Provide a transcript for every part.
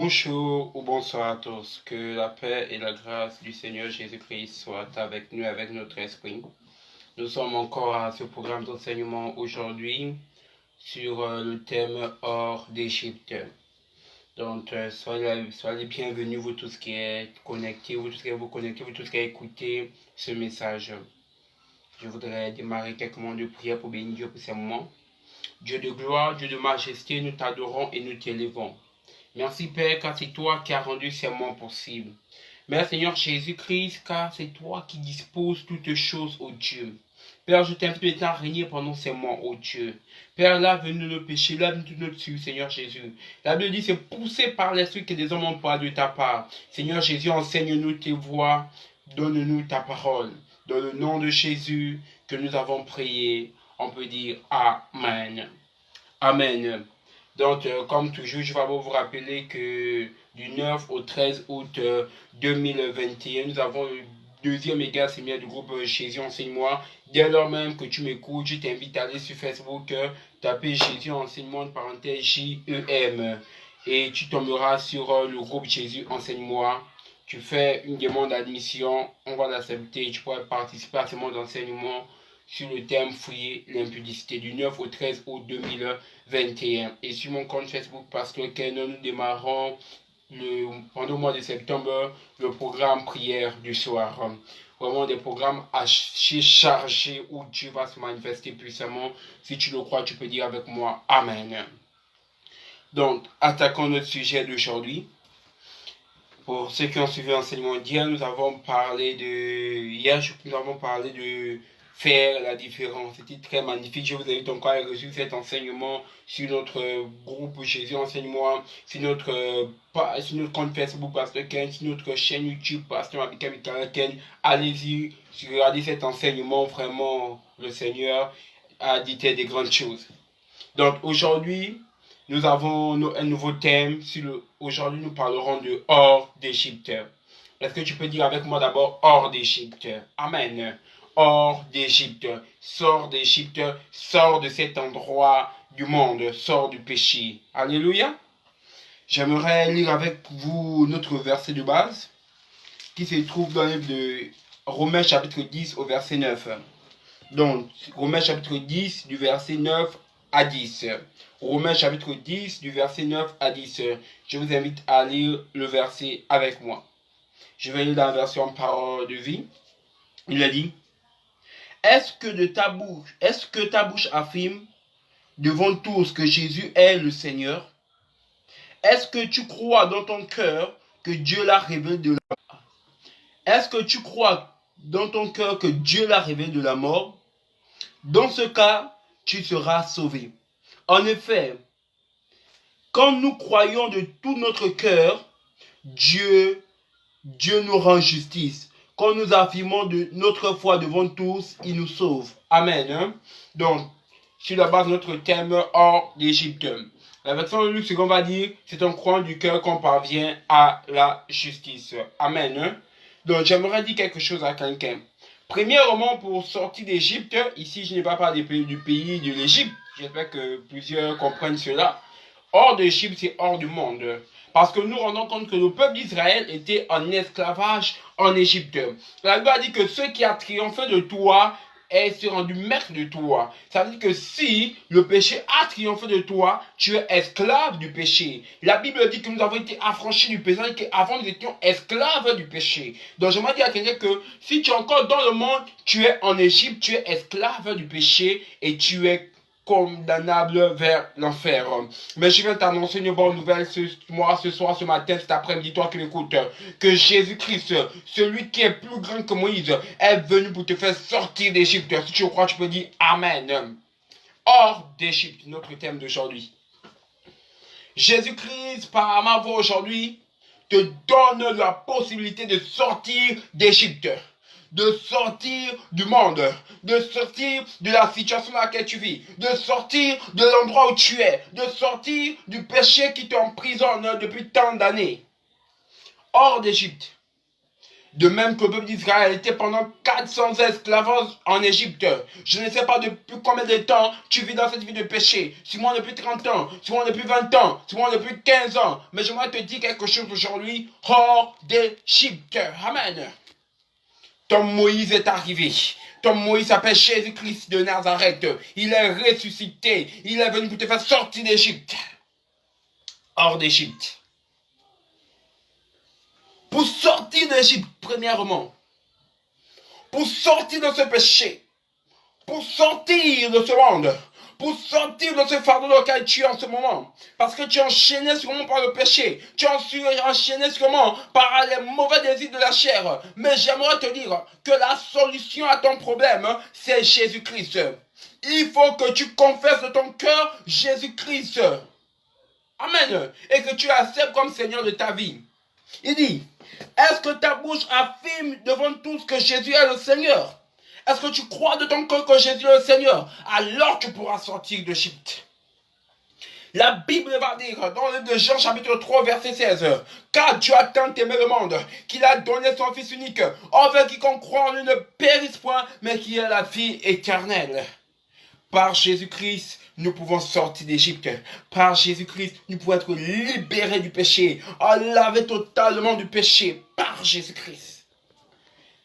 Bonjour ou bonsoir à tous. Que la paix et la grâce du Seigneur Jésus-Christ soient avec nous, avec notre esprit. Nous sommes encore à ce programme d'enseignement aujourd'hui sur le thème hors d'Égypte. Donc, soyez les bienvenus, vous tous qui êtes connectés, vous tous qui êtes vous connectés, vous tous qui avez écouté ce message. Je voudrais démarrer quelques moments de prière pour bénir Dieu pour ces moments. Dieu de gloire, Dieu de majesté, nous t'adorons et nous t'élevons. Merci Père, car c'est toi qui as rendu ces moments possibles. Merci Seigneur Jésus-Christ, car c'est toi qui disposes toutes choses, ô Dieu. Père, je t'invite maintenant à régner pendant ces mois, ô Dieu. Père, lave-nous nos péchés, lave-nous tout notre dessus, Seigneur Jésus. La Bible dit, c'est poussé par l'esprit que des hommes ont parlé de ta part. Seigneur Jésus, enseigne-nous tes voies, donne-nous ta parole. Dans le nom de Jésus que nous avons prié, on peut dire Amen. Amen. Donc, comme toujours, je vais vous rappeler que du 9 au 13 août 2021, nous avons le deuxième méga séminaire du groupe Jésus Enseigne-moi. Dès lors même que tu m'écoutes, je t'invite à aller sur Facebook, taper Jésus Enseigne-moi, entre parenthèses J-E-M. Et tu tomberas sur le groupe Jésus Enseigne-moi. Tu fais une demande d'admission, on va l'accepter, tu pourras participer à ce monde d'enseignement sur le thème Fouiller l'impudicité du 9 au 13 août 2021. Et sur mon compte Facebook Pasteur Ken, nous démarrons pendant le mois de septembre le programme prière du soir. Vraiment des programmes assez chargés où Dieu va se manifester puissamment. Si tu le crois, tu peux dire avec moi Amen. Donc, attaquons notre sujet d'aujourd'hui. Pour ceux qui ont suivi l'enseignement d'hier, nous avons parlé de faire la différence. C'était très magnifique. Je vous invite encore à reçu cet enseignement sur notre groupe Jésus Enseigne-moi, sur notre compte Facebook Pasteur Ken, sur notre chaîne YouTube Pasteur Abika Ken. Allez-y, regardez cet enseignement. Vraiment, le Seigneur a dit des grandes choses. Donc aujourd'hui, nous avons un nouveau thème. Aujourd'hui, nous parlerons de hors d'Égypte. Est-ce que tu peux dire avec moi d'abord hors d'Égypte? Amen. Hors d'Égypte. Sors d'Égypte. Sors de cet endroit du monde. Sors du péché. Alléluia. J'aimerais lire avec vous notre verset de base qui se trouve dans le livre de Romains chapitre 10 au verset 9. Donc, Romains chapitre 10 du verset 9 à 10. Romains chapitre 10 du verset 9 à 10. Je vous invite à lire le verset avec moi. Je vais lire la version parole de vie. Il a dit: Est-ce que ta bouche affirme devant tous que Jésus est le Seigneur? Est-ce que tu crois dans ton cœur que Dieu l'a révélé de la mort? Est-ce que tu crois dans ton cœur que Dieu l'a révélé de la mort? Dans ce cas, tu seras sauvé. En effet, quand nous croyons de tout notre cœur, Dieu nous rend justice. Quand nous affirmons de notre foi devant tous, il nous sauve. Amen. Donc, sur la base de notre thème hors d'Égypte. La version de Luc, ce qu'on va dire, c'est en croyant du cœur qu'on parvient à la justice. Amen. Donc, j'aimerais dire quelque chose à quelqu'un. Premièrement, pour sortir d'Égypte, ici je n'ai pas parlé du pays de l'Égypte. J'espère que plusieurs comprennent cela. Hors d'Égypte, c'est hors du monde. Parce que nous rendons compte que le peuple d'Israël était en esclavage en Égypte. La Bible a dit que ceux qui a triomphé de toi est rendu maître de toi. Ça veut dire que si le péché a triomphé de toi, tu es esclave du péché. La Bible dit que nous avons été affranchis du péché, qu'avant nous étions esclaves du péché. Donc j'aimerais dire à quelqu'un que si tu es encore dans le monde, tu es en Égypte, tu es esclave du péché et tu es condamnable vers l'enfer. Mais je vais t'annoncer une bonne nouvelle ce soir, ce matin, cet après-midi, toi qui m'écoutes, que Jésus-Christ, celui qui est plus grand que Moïse, est venu pour te faire sortir d'Égypte. Si tu crois, tu peux dire Amen. Hors d'Égypte, notre thème d'aujourd'hui. Jésus-Christ, par ma voix aujourd'hui, te donne la possibilité de sortir d'Égypte, de sortir du monde, de sortir de la situation dans laquelle tu vis, de sortir de l'endroit où tu es, de sortir du péché qui t'emprisonne depuis tant d'années. Hors d'Égypte. De même que le peuple d'Israël était pendant 400 esclavages en Égypte. Je ne sais pas depuis combien de temps tu vis dans cette vie de péché. Sûrement depuis 30 ans, sûrement depuis 20 ans, sûrement depuis 15 ans. Mais j'aimerais te dire quelque chose aujourd'hui, hors d'Égypte. Amen. Ton Moïse est arrivé. Ton Moïse s'appelle Jésus-Christ de Nazareth. Il est ressuscité. Il est venu pour te faire sortir d'Égypte. Hors d'Égypte. Pour sortir d'Égypte, premièrement. Pour sortir de ce péché. Pour sortir de ce monde. Pour sortir de ce fardeau dans lequel tu es en ce moment. Parce que tu es enchaîné sûrement par le péché. Tu es enchaîné sûrement par les mauvais désirs de la chair. Mais j'aimerais te dire que la solution à ton problème, c'est Jésus-Christ. Il faut que tu confesses de ton cœur Jésus-Christ. Amen. Et que tu acceptes comme Seigneur de ta vie. Il dit, est-ce que ta bouche affirme devant tous que Jésus est le Seigneur? Est-ce que tu crois de ton cœur que Jésus est le Seigneur? Alors tu pourras sortir d'Égypte. La Bible va dire dans le livre de Jean chapitre 3 verset 16, car Dieu a tant aimé le monde qu'il a donné son Fils unique, afin quiconque croit en lui ne périsse point, mais qui ait la vie éternelle. Par Jésus-Christ, nous pouvons sortir d'Égypte. Par Jésus-Christ, nous pouvons être libérés du péché, laver totalement du péché. Par Jésus-Christ.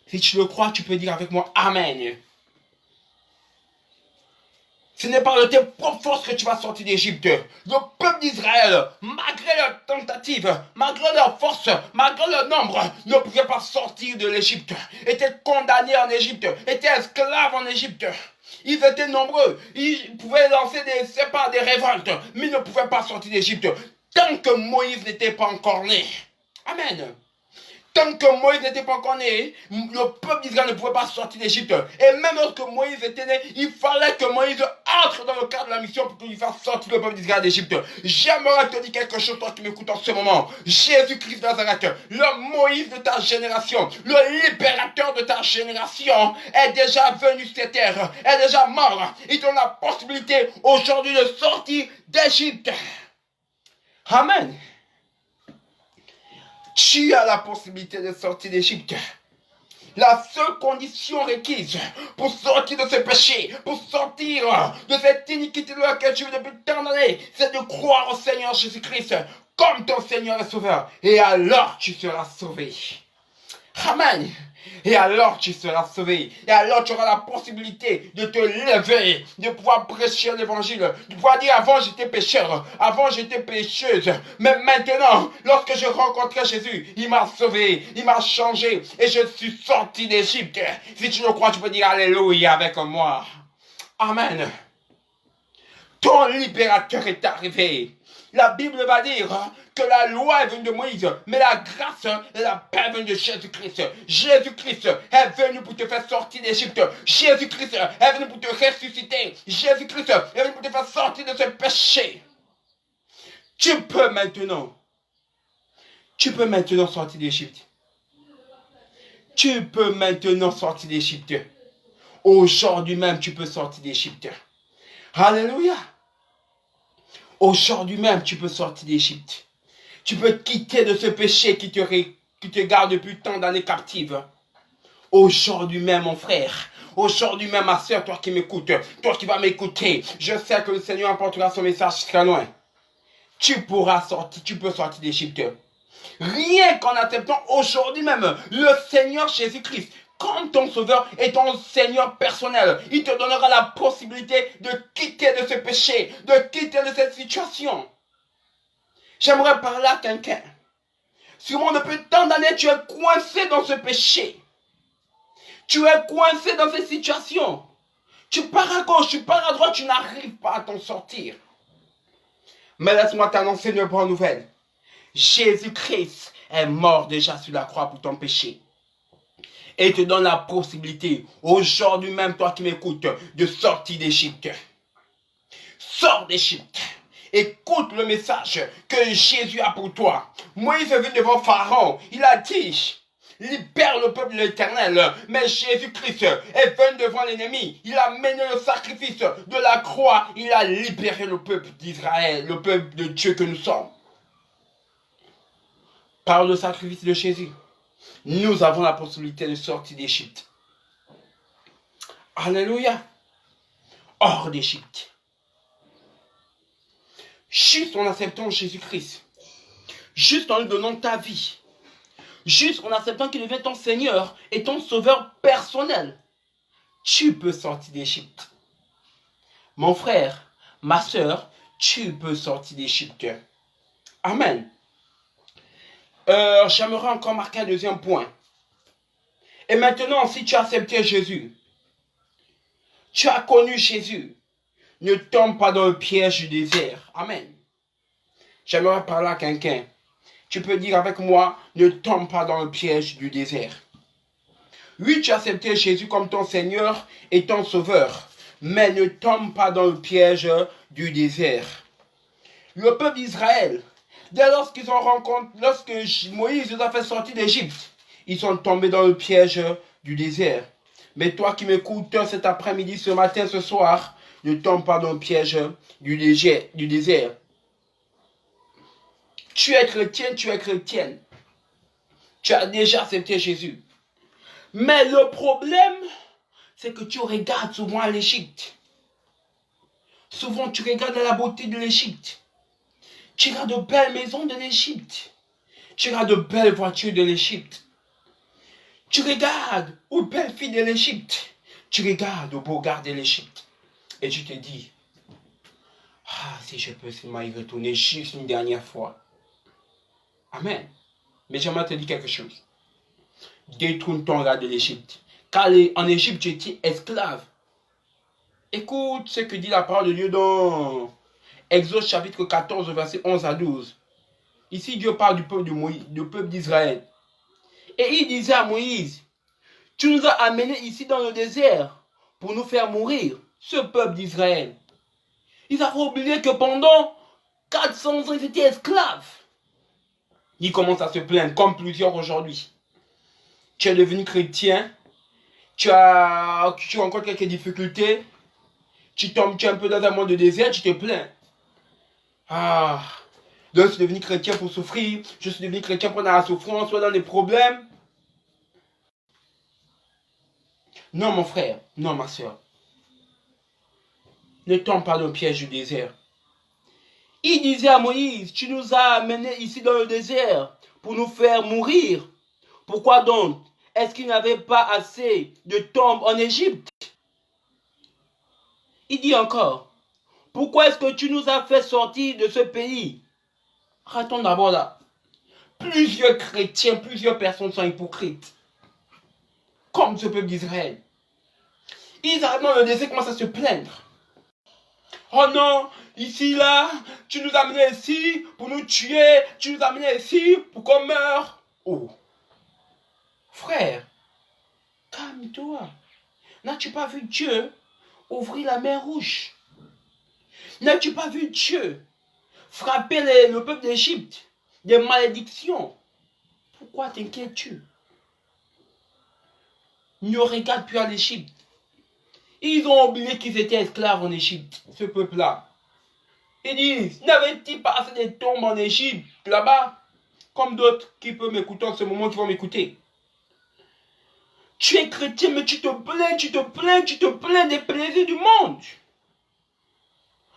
Si tu le crois, tu peux dire avec moi Amen. Ce n'est pas de tes propres forces que tu vas sortir d'Égypte. Le peuple d'Israël, malgré leurs tentatives, malgré leurs forces, malgré leur nombre, ne pouvait pas sortir de l'Égypte. Était condamné en Égypte, était esclave en Égypte. Ils étaient nombreux, ils pouvaient lancer des révoltes, mais ils ne pouvaient pas sortir d'Égypte tant que Moïse n'était pas encore né. Amen. Tant que Moïse n'était pas encore né, le peuple d'Israël ne pouvait pas sortir d'Égypte. Et même lorsque Moïse était né, il fallait que Moïse entre dans le cadre de la mission pour qu'il fasse sortir le peuple d'Israël d'Égypte. J'aimerais te dire quelque chose, toi qui m'écoutes en ce moment. Jésus-Christ de Nazareth, le Moïse de ta génération, le libérateur de ta génération, est déjà venu sur cette terre, est déjà mort. Il donne la possibilité aujourd'hui de sortir d'Égypte. Amen. Tu as la possibilité de sortir d'Égypte. La seule condition requise pour sortir de ce péché, pour sortir de cette iniquité de laquelle tu vis depuis tant d'années, c'est de croire au Seigneur Jésus-Christ comme ton Seigneur et Sauveur. Et alors tu seras sauvé. Amen. Et alors tu seras sauvé. Et alors tu auras la possibilité de te lever, de pouvoir prêcher l'évangile, de pouvoir dire avant j'étais pécheur, avant j'étais pécheuse, mais maintenant lorsque je rencontrais Jésus, il m'a sauvé, il m'a changé et je suis sorti d'Égypte. Si tu le crois, tu peux dire alléluia avec moi. Amen. Ton libérateur est arrivé. La Bible va dire que la loi est venue de Moïse, mais la grâce et la paix viennent de Jésus-Christ. Jésus-Christ est venu pour te faire sortir d'Égypte. Jésus-Christ est venu pour te ressusciter. Jésus-Christ est venu pour te faire sortir de ce péché. Tu peux maintenant sortir d'Égypte. Tu peux maintenant sortir d'Égypte. Aujourd'hui même, tu peux sortir d'Égypte. Alléluia. Aujourd'hui même, tu peux sortir d'Égypte. Tu peux quitter de ce péché qui te garde depuis tant d'années captive. Aujourd'hui même, mon frère. Aujourd'hui même, ma soeur, toi qui m'écoutes, toi qui vas m'écouter, je sais que le Seigneur apportera son message très loin. Tu pourras sortir, tu peux sortir d'Égypte. Rien qu'en acceptant aujourd'hui même le Seigneur Jésus-Christ comme ton sauveur et ton Seigneur personnel. Il te donnera la possibilité de quitter de ce péché, de quitter de cette situation. J'aimerais parler à quelqu'un. Sûrement depuis tant d'années, tu es coincé dans ce péché. Tu es coincé dans cette situation. Tu pars à gauche, tu pars à droite, tu n'arrives pas à t'en sortir. Mais laisse-moi t'annoncer une bonne nouvelle. Jésus-Christ est mort déjà sur la croix pour ton péché. Et te donne la possibilité, aujourd'hui même, toi qui m'écoutes, de sortir d'Égypte. Sors d'Égypte. Écoute le message que Jésus a pour toi. Moïse est venu devant Pharaon. Il a dit, libère le peuple de l'Éternel. Mais Jésus-Christ est venu devant l'ennemi. Il a mené le sacrifice de la croix. Il a libéré le peuple d'Israël, le peuple de Dieu que nous sommes. Par le sacrifice de Jésus. Nous avons la possibilité de sortir d'Égypte. Alléluia. Hors d'Égypte. Juste en acceptant Jésus-Christ. Juste en lui donnant ta vie. Juste en acceptant qu'il devient ton Seigneur et ton Sauveur personnel. Tu peux sortir d'Égypte. Mon frère, ma soeur, tu peux sortir d'Égypte. Amen. J'aimerais encore marquer un deuxième point. Et maintenant, si tu as accepté Jésus, tu as connu Jésus, ne tombe pas dans le piège du désert. Amen. J'aimerais parler à quelqu'un. Tu peux dire avec moi, ne tombe pas dans le piège du désert. Oui, tu as accepté Jésus comme ton Seigneur et ton Sauveur, mais ne tombe pas dans le piège du désert. Le peuple d'Israël, dès lorsqu'ils ont rencontré, lorsque Moïse les a fait sortir d'Égypte, ils sont tombés dans le piège du désert. Mais toi qui m'écoutes cet après-midi, ce matin, ce soir, ne tombe pas dans le piège du désert. Tu es chrétien, tu es chrétienne. Tu as déjà accepté Jésus. Mais le problème, c'est que tu regardes souvent à l'Égypte. Souvent, tu regardes à la beauté de l'Égypte. Tu regardes de belles maisons de l'Égypte. Tu regardes de belles voitures de l'Égypte. Tu regardes aux belles filles de l'Égypte. Tu regardes aux beaux gars de l'Égypte. Et tu te dis, ah, si je peux seulement y retourner juste une dernière fois. Amen. Mais j'aimerais te dire quelque chose. Détourne ton regard de l'Égypte. Car en Égypte, tu étais esclave. Écoute ce que dit la parole de Dieu dans Exode chapitre 14, verset 11 à 12. Ici, Dieu parle du peuple du peuple d'Israël. Et il disait à Moïse, tu nous as amenés ici dans le désert pour nous faire mourir, ce peuple d'Israël. Ils avaient oublié que pendant 400 ans, ils étaient esclaves. Ils commencent à se plaindre, comme plusieurs aujourd'hui. Tu es devenu chrétien, tu rencontres quelques difficultés, tu es un peu dans un monde de désert, tu te plains. Ah, donc je suis devenu chrétien pour souffrir, je suis devenu chrétien pour dans la souffrance, soit dans les problèmes. Non, mon frère, non, ma soeur. Ne tombe pas dans le piège du désert. Il disait à Moïse, tu nous as amenés ici dans le désert pour nous faire mourir. Pourquoi donc? Est-ce qu'il n'y avait pas assez de tombes en Égypte? Il dit encore, pourquoi est-ce que tu nous as fait sortir de ce pays? Arrêtons d'abord là. Plusieurs chrétiens, plusieurs personnes sont hypocrites. Comme ce peuple d'Israël. Ils arrivent dans le désert et commencent à se plaindre. Oh non, ici, là, tu nous as amenés ici pour nous tuer, tu nous as amenés ici pour qu'on meure. Oh, frère, calme-toi. N'as-tu pas vu Dieu ouvrir la mer rouge? N'as-tu pas vu Dieu frapper le peuple d'Égypte des malédictions? Pourquoi t'inquiètes-tu? Ne regarde plus à l'Égypte. Ils ont oublié qu'ils étaient esclaves en Égypte, ce peuple-là. Ils disent, n'avait-il pas assez de tombes en Égypte, là-bas? Comme d'autres qui peuvent m'écouter en ce moment, qui vont m'écouter. Tu es chrétien, mais tu te plains des plaisirs du monde.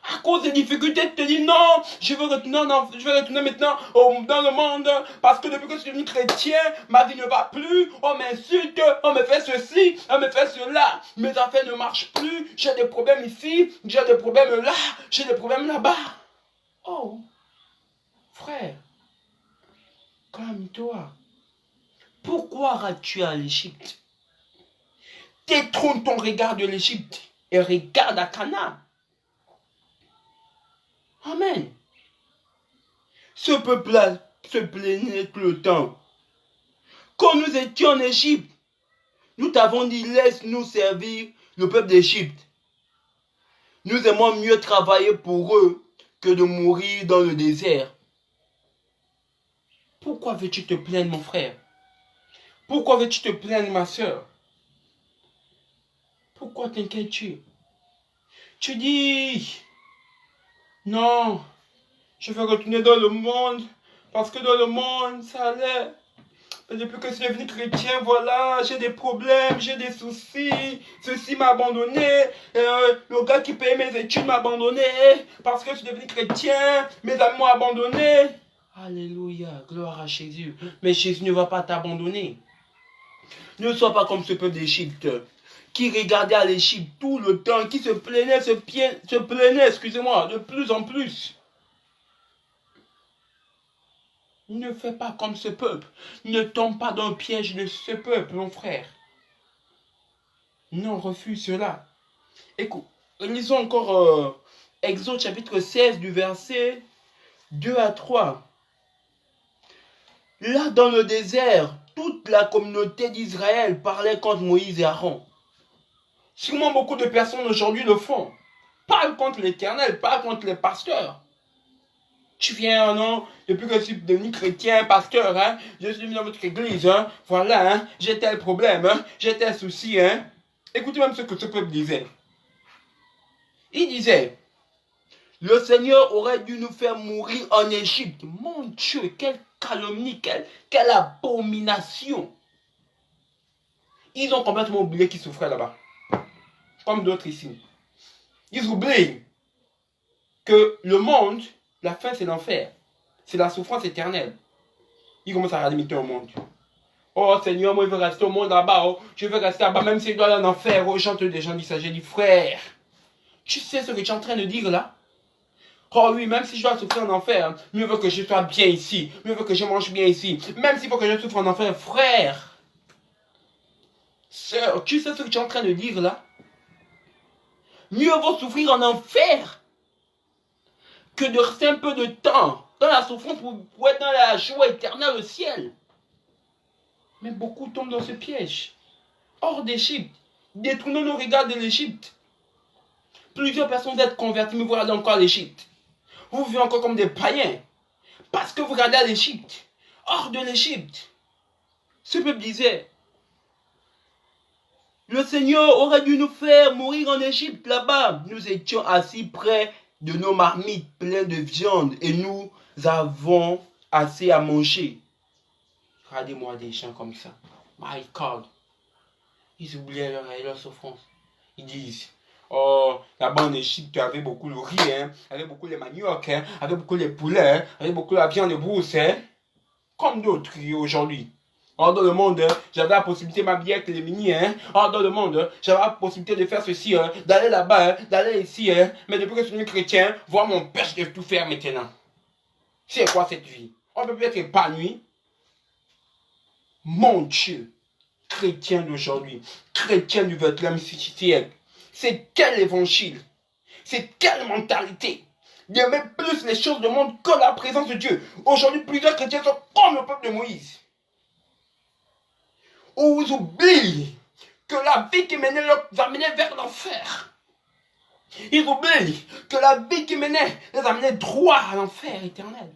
À cause des difficultés, tu te dis non, je veux retourner maintenant dans le monde parce que depuis que je suis devenu chrétien, ma vie ne va plus, on m'insulte, on me fait ceci, on me fait cela, mes affaires ne marchent plus, j'ai des problèmes ici, j'ai des problèmes là, j'ai des problèmes là-bas. Oh, frère, calme-toi. Pourquoi iras-tu à l'Égypte? Détourne ton regard de l'Égypte et regarde à Canaan. Amen. Ce peuple-là se plaignait tout le temps. Quand nous étions en Égypte, nous t'avons dit, laisse-nous servir le peuple d'Égypte. Nous aimons mieux travailler pour eux que de mourir dans le désert. Pourquoi veux-tu te plaindre, mon frère? Pourquoi veux-tu te plaindre, ma soeur? Pourquoi t'inquiètes-tu? Tu dis, non, je veux retourner dans le monde, parce que dans le monde, ça allait. Depuis que je suis devenu chrétien, voilà, j'ai des problèmes, j'ai des soucis. Ceci m'a abandonné. Le gars qui payait mes études m'a abandonné. Parce que je suis devenu chrétien, mes amis m'ont abandonné. Alléluia, gloire à Jésus. Mais Jésus ne va pas t'abandonner. Ne sois pas comme ce peuple d'Égypte qui regardait à l'Égypte tout le temps, qui se plaignait, excusez-moi, de plus en plus. Ne fais pas comme ce peuple. Ne tombe pas dans le piège de ce peuple, mon frère. Non, refuse cela. Écoute, lisons encore Exode chapitre 16 du verset 2 à 3. Là, dans le désert, toute la communauté d'Israël parlait contre Moïse et Aaron. Sûrement beaucoup de personnes aujourd'hui le font. Parle contre l'Éternel, parle contre les pasteurs. Tu viens, non, depuis que je suis devenu chrétien, pasteur, hein, je suis venu dans votre église, hein, voilà, hein, j'ai tel problème, hein, j'ai tel souci, hein. Écoutez même ce que ce peuple disait. Il disait, le Seigneur aurait dû nous faire mourir en Égypte. Mon Dieu, quelle calomnie, quelle abomination. Ils ont complètement oublié qu'ils souffraient là-bas. Comme d'autres ici. Ils oublient que le monde, la fin c'est l'enfer. C'est la souffrance éternelle. Ils commencent à limiter au monde. Oh Seigneur, moi je veux rester au monde là-bas. Oh, je veux rester là-bas, même si je dois aller en enfer. Oh, j'entends des gens dire ça. J'ai dit, frère, tu sais ce que tu es en train de dire là? Oh oui, même si je dois souffrir en enfer, mieux vaut que je sois bien ici. Mieux vaut que je mange bien ici. Même s'il faut que je souffre en enfer, frère. Sœur, tu sais ce que tu es en train de dire là? Mieux vaut souffrir en enfer que de rester un peu de temps dans la souffrance pour être dans la joie éternelle au ciel. Mais beaucoup tombent dans ce piège. Hors d'Égypte, détournons nos regards de l'Égypte. Plusieurs personnes êtes converties, mais vous regardez encore l'Égypte. Vous vivez encore comme des païens. Parce que vous regardez à l'Égypte. Hors de l'Égypte. Ce peuple disait, le Seigneur aurait dû nous faire mourir en Égypte, là-bas. Nous étions assis près de nos marmites pleines de viande et nous avons assez à manger. Regardez-moi des gens comme ça. My God. Ils oubliaient leur souffrance. Ils disent, oh, là-bas en Égypte, tu avais beaucoup le riz, hein, avait beaucoup les maniocs, hein, avait beaucoup les poulets, hein, avait beaucoup la viande de brousse, hein, comme d'autres aujourd'hui. Or dans le monde, j'avais la possibilité de m'habiller avec les mini, hein. Or dans le monde, j'avais la possibilité de faire ceci, hein, d'aller là-bas, hein, d'aller ici, hein. Mais depuis que je suis devenu chrétien, voir mon père, je dois tout faire maintenant. C'est quoi cette vie? On peut plus être épanoui. Mon Dieu, chrétien d'aujourd'hui, chrétien du XXe siècle, c'est quel évangile? C'est quelle mentalité? D'aimer plus les choses du monde que la présence de Dieu. Aujourd'hui, plusieurs chrétiens sont comme le peuple de Moïse. Où ils oublient que la vie qui menait les amenait vers l'enfer. Ils oublient que la vie qui menait les amenait droit à l'enfer éternel.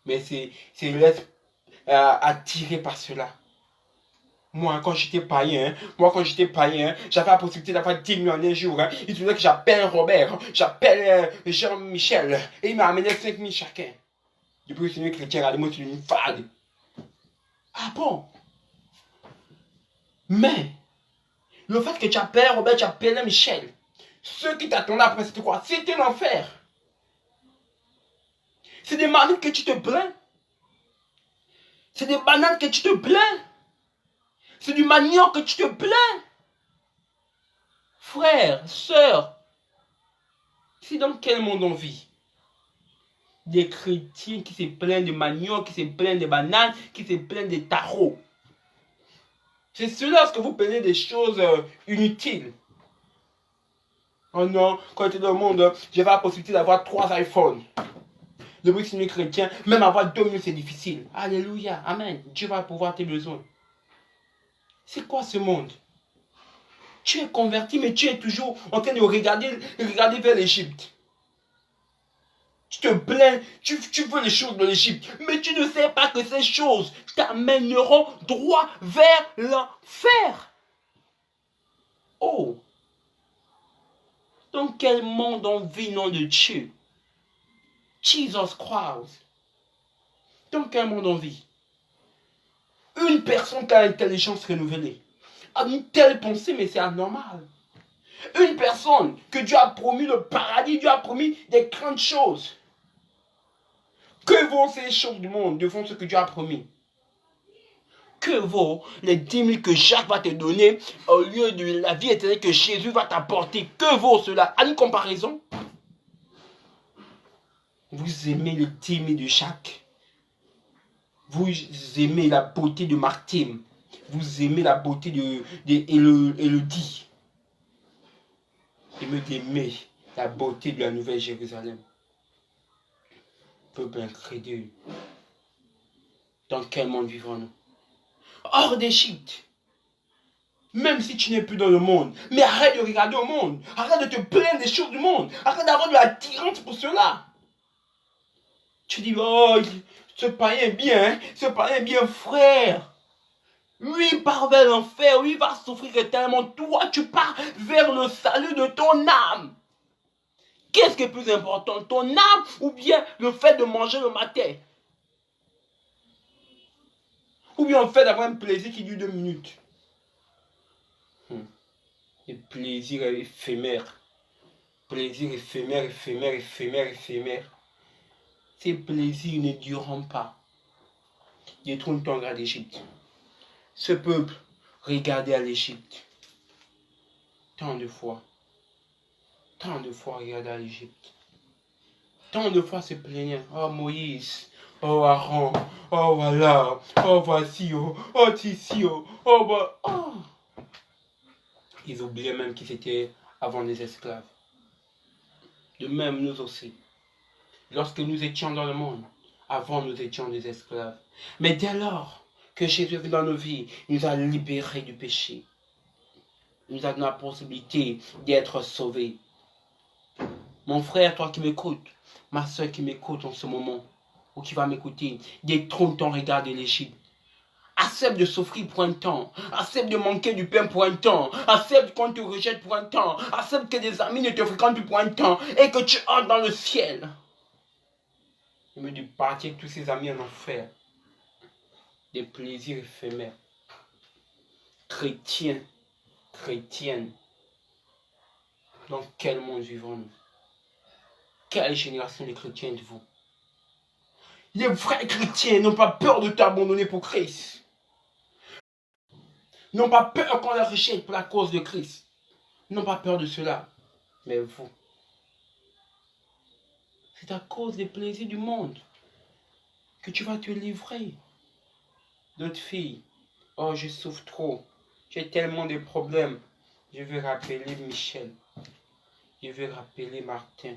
Mais c'est l'être attiré par cela. Moi, quand j'étais païen, j'avais la possibilité d'avoir 10 millions un jour. Hein. Il disait que j'appelle Robert, j'appelle Jean-Michel, et il m'a amené 5 000 chacun. Depuis que je suis devenu chrétien, regardez-moi, c'est une fade. Ah bon? Mais, le fait que tu appelles Robert, tu appelles Michel, ceux qui t'attendaient après, c'était quoi? C'était l'enfer. C'est des maniques que tu te plains. C'est des bananes que tu te plains. C'est du manioc que tu te plains. Frère, sœur, c'est dans quel monde on vit? Des chrétiens qui se plaignent de manioc, qui se plaignent de bananes, qui se plaignent de tarots. C'est cela ce que vous plaignez des choses inutiles. Oh non, quand j'étais dans le monde, j'avais la possibilité d'avoir 3 iPhones. Depuis que je suis chrétien, même avoir 2 minutes, c'est difficile. Alléluia, amen. Dieu va pouvoir tes besoins. C'est quoi ce monde? Tu es converti, mais tu es toujours en train de regarder vers l'Égypte. Tu te plains, tu veux les choses de l'Égypte, mais tu ne sais pas que ces choses t'amèneront droit vers l'enfer. Oh! Dans quel monde on vit, nom de Dieu? Jesus Christ. Dans quel monde on vit? Une personne qui a l'intelligence renouvelée a une telle pensée, mais c'est anormal. Une personne que Dieu a promis le paradis, Dieu a promis des grandes choses. Que vaut ces choses du monde devant ce que Dieu a promis? Que vaut les 10 000 que Jacques va te donner au lieu de la vie éternelle que Jésus va t'apporter? Que vaut cela? À une comparaison? Vous aimez les 10 000 de Jacques. Vous aimez la beauté de Martine. Vous aimez la beauté d'Élodie. Et me d'aimer la beauté de la Nouvelle Jérusalem. Peuple incrédule. Dans quel monde vivons-nous? Hors d'Égypte. Même si tu n'es plus dans le monde. Mais arrête de regarder au monde. Arrête de te plaindre des choses du monde. Arrête d'avoir de l'attirance pour cela. Tu dis, oh, ce païen est bien, hein? Ce païen est bien, frère. Lui part vers l'enfer, lui va souffrir éternellement. Toi, tu pars vers le salut de ton âme. Qu'est-ce qui est plus important, ton âme ou bien le fait de manger le matin? Ou bien le fait d'avoir un plaisir qui dure 2 minutes? Le plaisir est éphémère. Plaisir éphémère, éphémère, éphémère, éphémère. Ces plaisirs ne dureront pas. Détrône-toi, regarde l'Égypte. Ce peuple, regardez à l'Égypte. Tant de fois regardez à l'Égypte. Tant de fois se plaignant. Oh Moïse, oh Aaron, oh voilà, oh voici, oh ici, oh bah, oh. Ils oubliaient même qu'ils étaient avant des esclaves. De même, nous aussi. Lorsque nous étions dans le monde, avant nous étions des esclaves. Mais dès lors que Jésus est venu dans nos vies, il nous a libérés du péché. Il nous a donné la possibilité d'être sauvés. Mon frère, toi qui m'écoutes, ma soeur qui m'écoute en ce moment, ou qui va m'écouter, détrône ton regard de l'Égypte. Accepte de souffrir pour un temps. Accepte de manquer du pain pour un temps. Accepte qu'on te rejette pour un temps. Accepte que des amis ne te fréquentent plus pour un temps. Et que tu entres dans le ciel. Il me dit partir avec tous ses amis en enfer. Des plaisirs éphémères. Chrétiens, chrétiennes. Dans quel monde vivons-nous? Quelle génération de chrétiens êtes-vous? Les vrais chrétiens n'ont pas peur de t'abandonner pour Christ. N'ont pas peur qu'on les rejette pour la cause de Christ. N'ont pas peur de cela. Mais vous, c'est à cause des plaisirs du monde que tu vas te livrer. D'autres filles, oh je souffre trop, j'ai tellement de problèmes. Je vais rappeler Michel. Je vais rappeler Martin.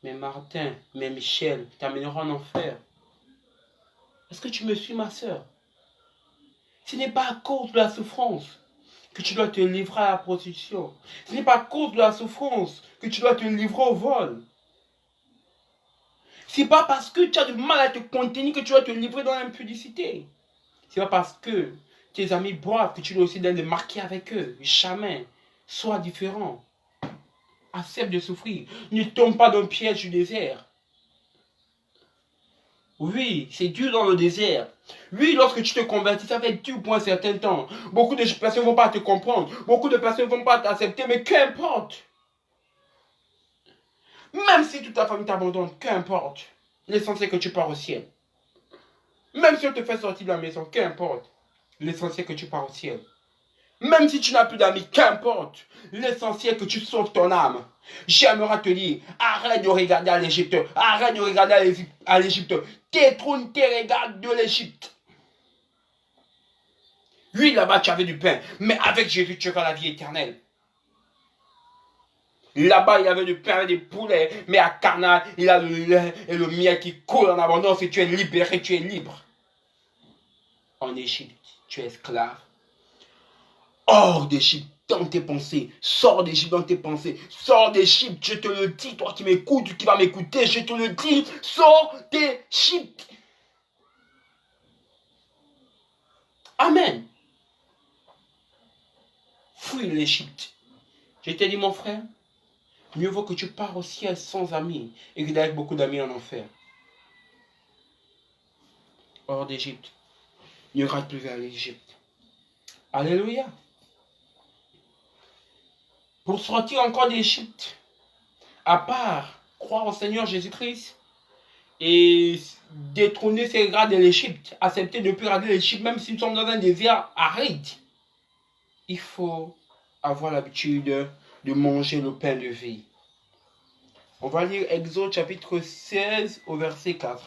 Mais Martin, mais Michel t'amèneront en enfer. Est-ce que tu me suis, ma soeur? Ce n'est pas à cause de la souffrance que tu dois te livrer à la prostitution. Ce n'est pas à cause de la souffrance que tu dois te livrer au vol. Ce n'est pas parce que tu as du mal à te contenir que tu dois te livrer dans l'impudicité. Ce n'est pas parce que tes amis boivent que tu dois aussi les marquer avec eux. Jamais. Sois différent. Accepte de souffrir. Ne tombe pas dans le piège du désert. Oui, c'est dur dans le désert. Oui, lorsque tu te convertis, ça va être dur pour un certain temps. Beaucoup de personnes ne vont pas te comprendre. Beaucoup de personnes ne vont pas t'accepter, mais qu'importe. Même si toute ta famille t'abandonne, qu'importe. L'essentiel que tu pars au ciel. Même si on te fait sortir de la maison, qu'importe. L'essentiel que tu pars au ciel. Même si tu n'as plus d'amis, qu'importe. L'essentiel que tu sauves ton âme. J'aimerais te dire, arrête de regarder à l'Égypte. Arrête de regarder à l'Égypte. Détrône tes regards de l'Égypte. Oui, là-bas, tu avais du pain. Mais avec Jésus, tu auras la vie éternelle. Là-bas, il y avait du pain avec des poulets. Mais à Canaan, il a le lait et le miel qui coulent en abondance. Et tu es libéré, tu es libre. En Égypte, tu es esclave. Hors d'Égypte, dans tes pensées. Sors d'Égypte dans tes pensées. Sors d'Égypte, je te le dis, toi qui m'écoutes, qui vas m'écouter, je te le dis. Sors d'Égypte. Amen. Fuis l'Égypte. Je t'ai dit, mon frère, mieux vaut que tu pars au ciel sans amis et que d'avec beaucoup d'amis en enfer. Hors d'Égypte. n'ira plus vers l'Égypte. Alléluia. Pour sortir encore d'Égypte, à part croire au Seigneur Jésus-Christ et détrôner ses grades de l'Égypte, accepter de ne plus regarder l'Égypte, même si nous sommes dans un désert aride, il faut avoir l'habitude de manger le pain de vie. On va lire Exode chapitre 16 au verset 4.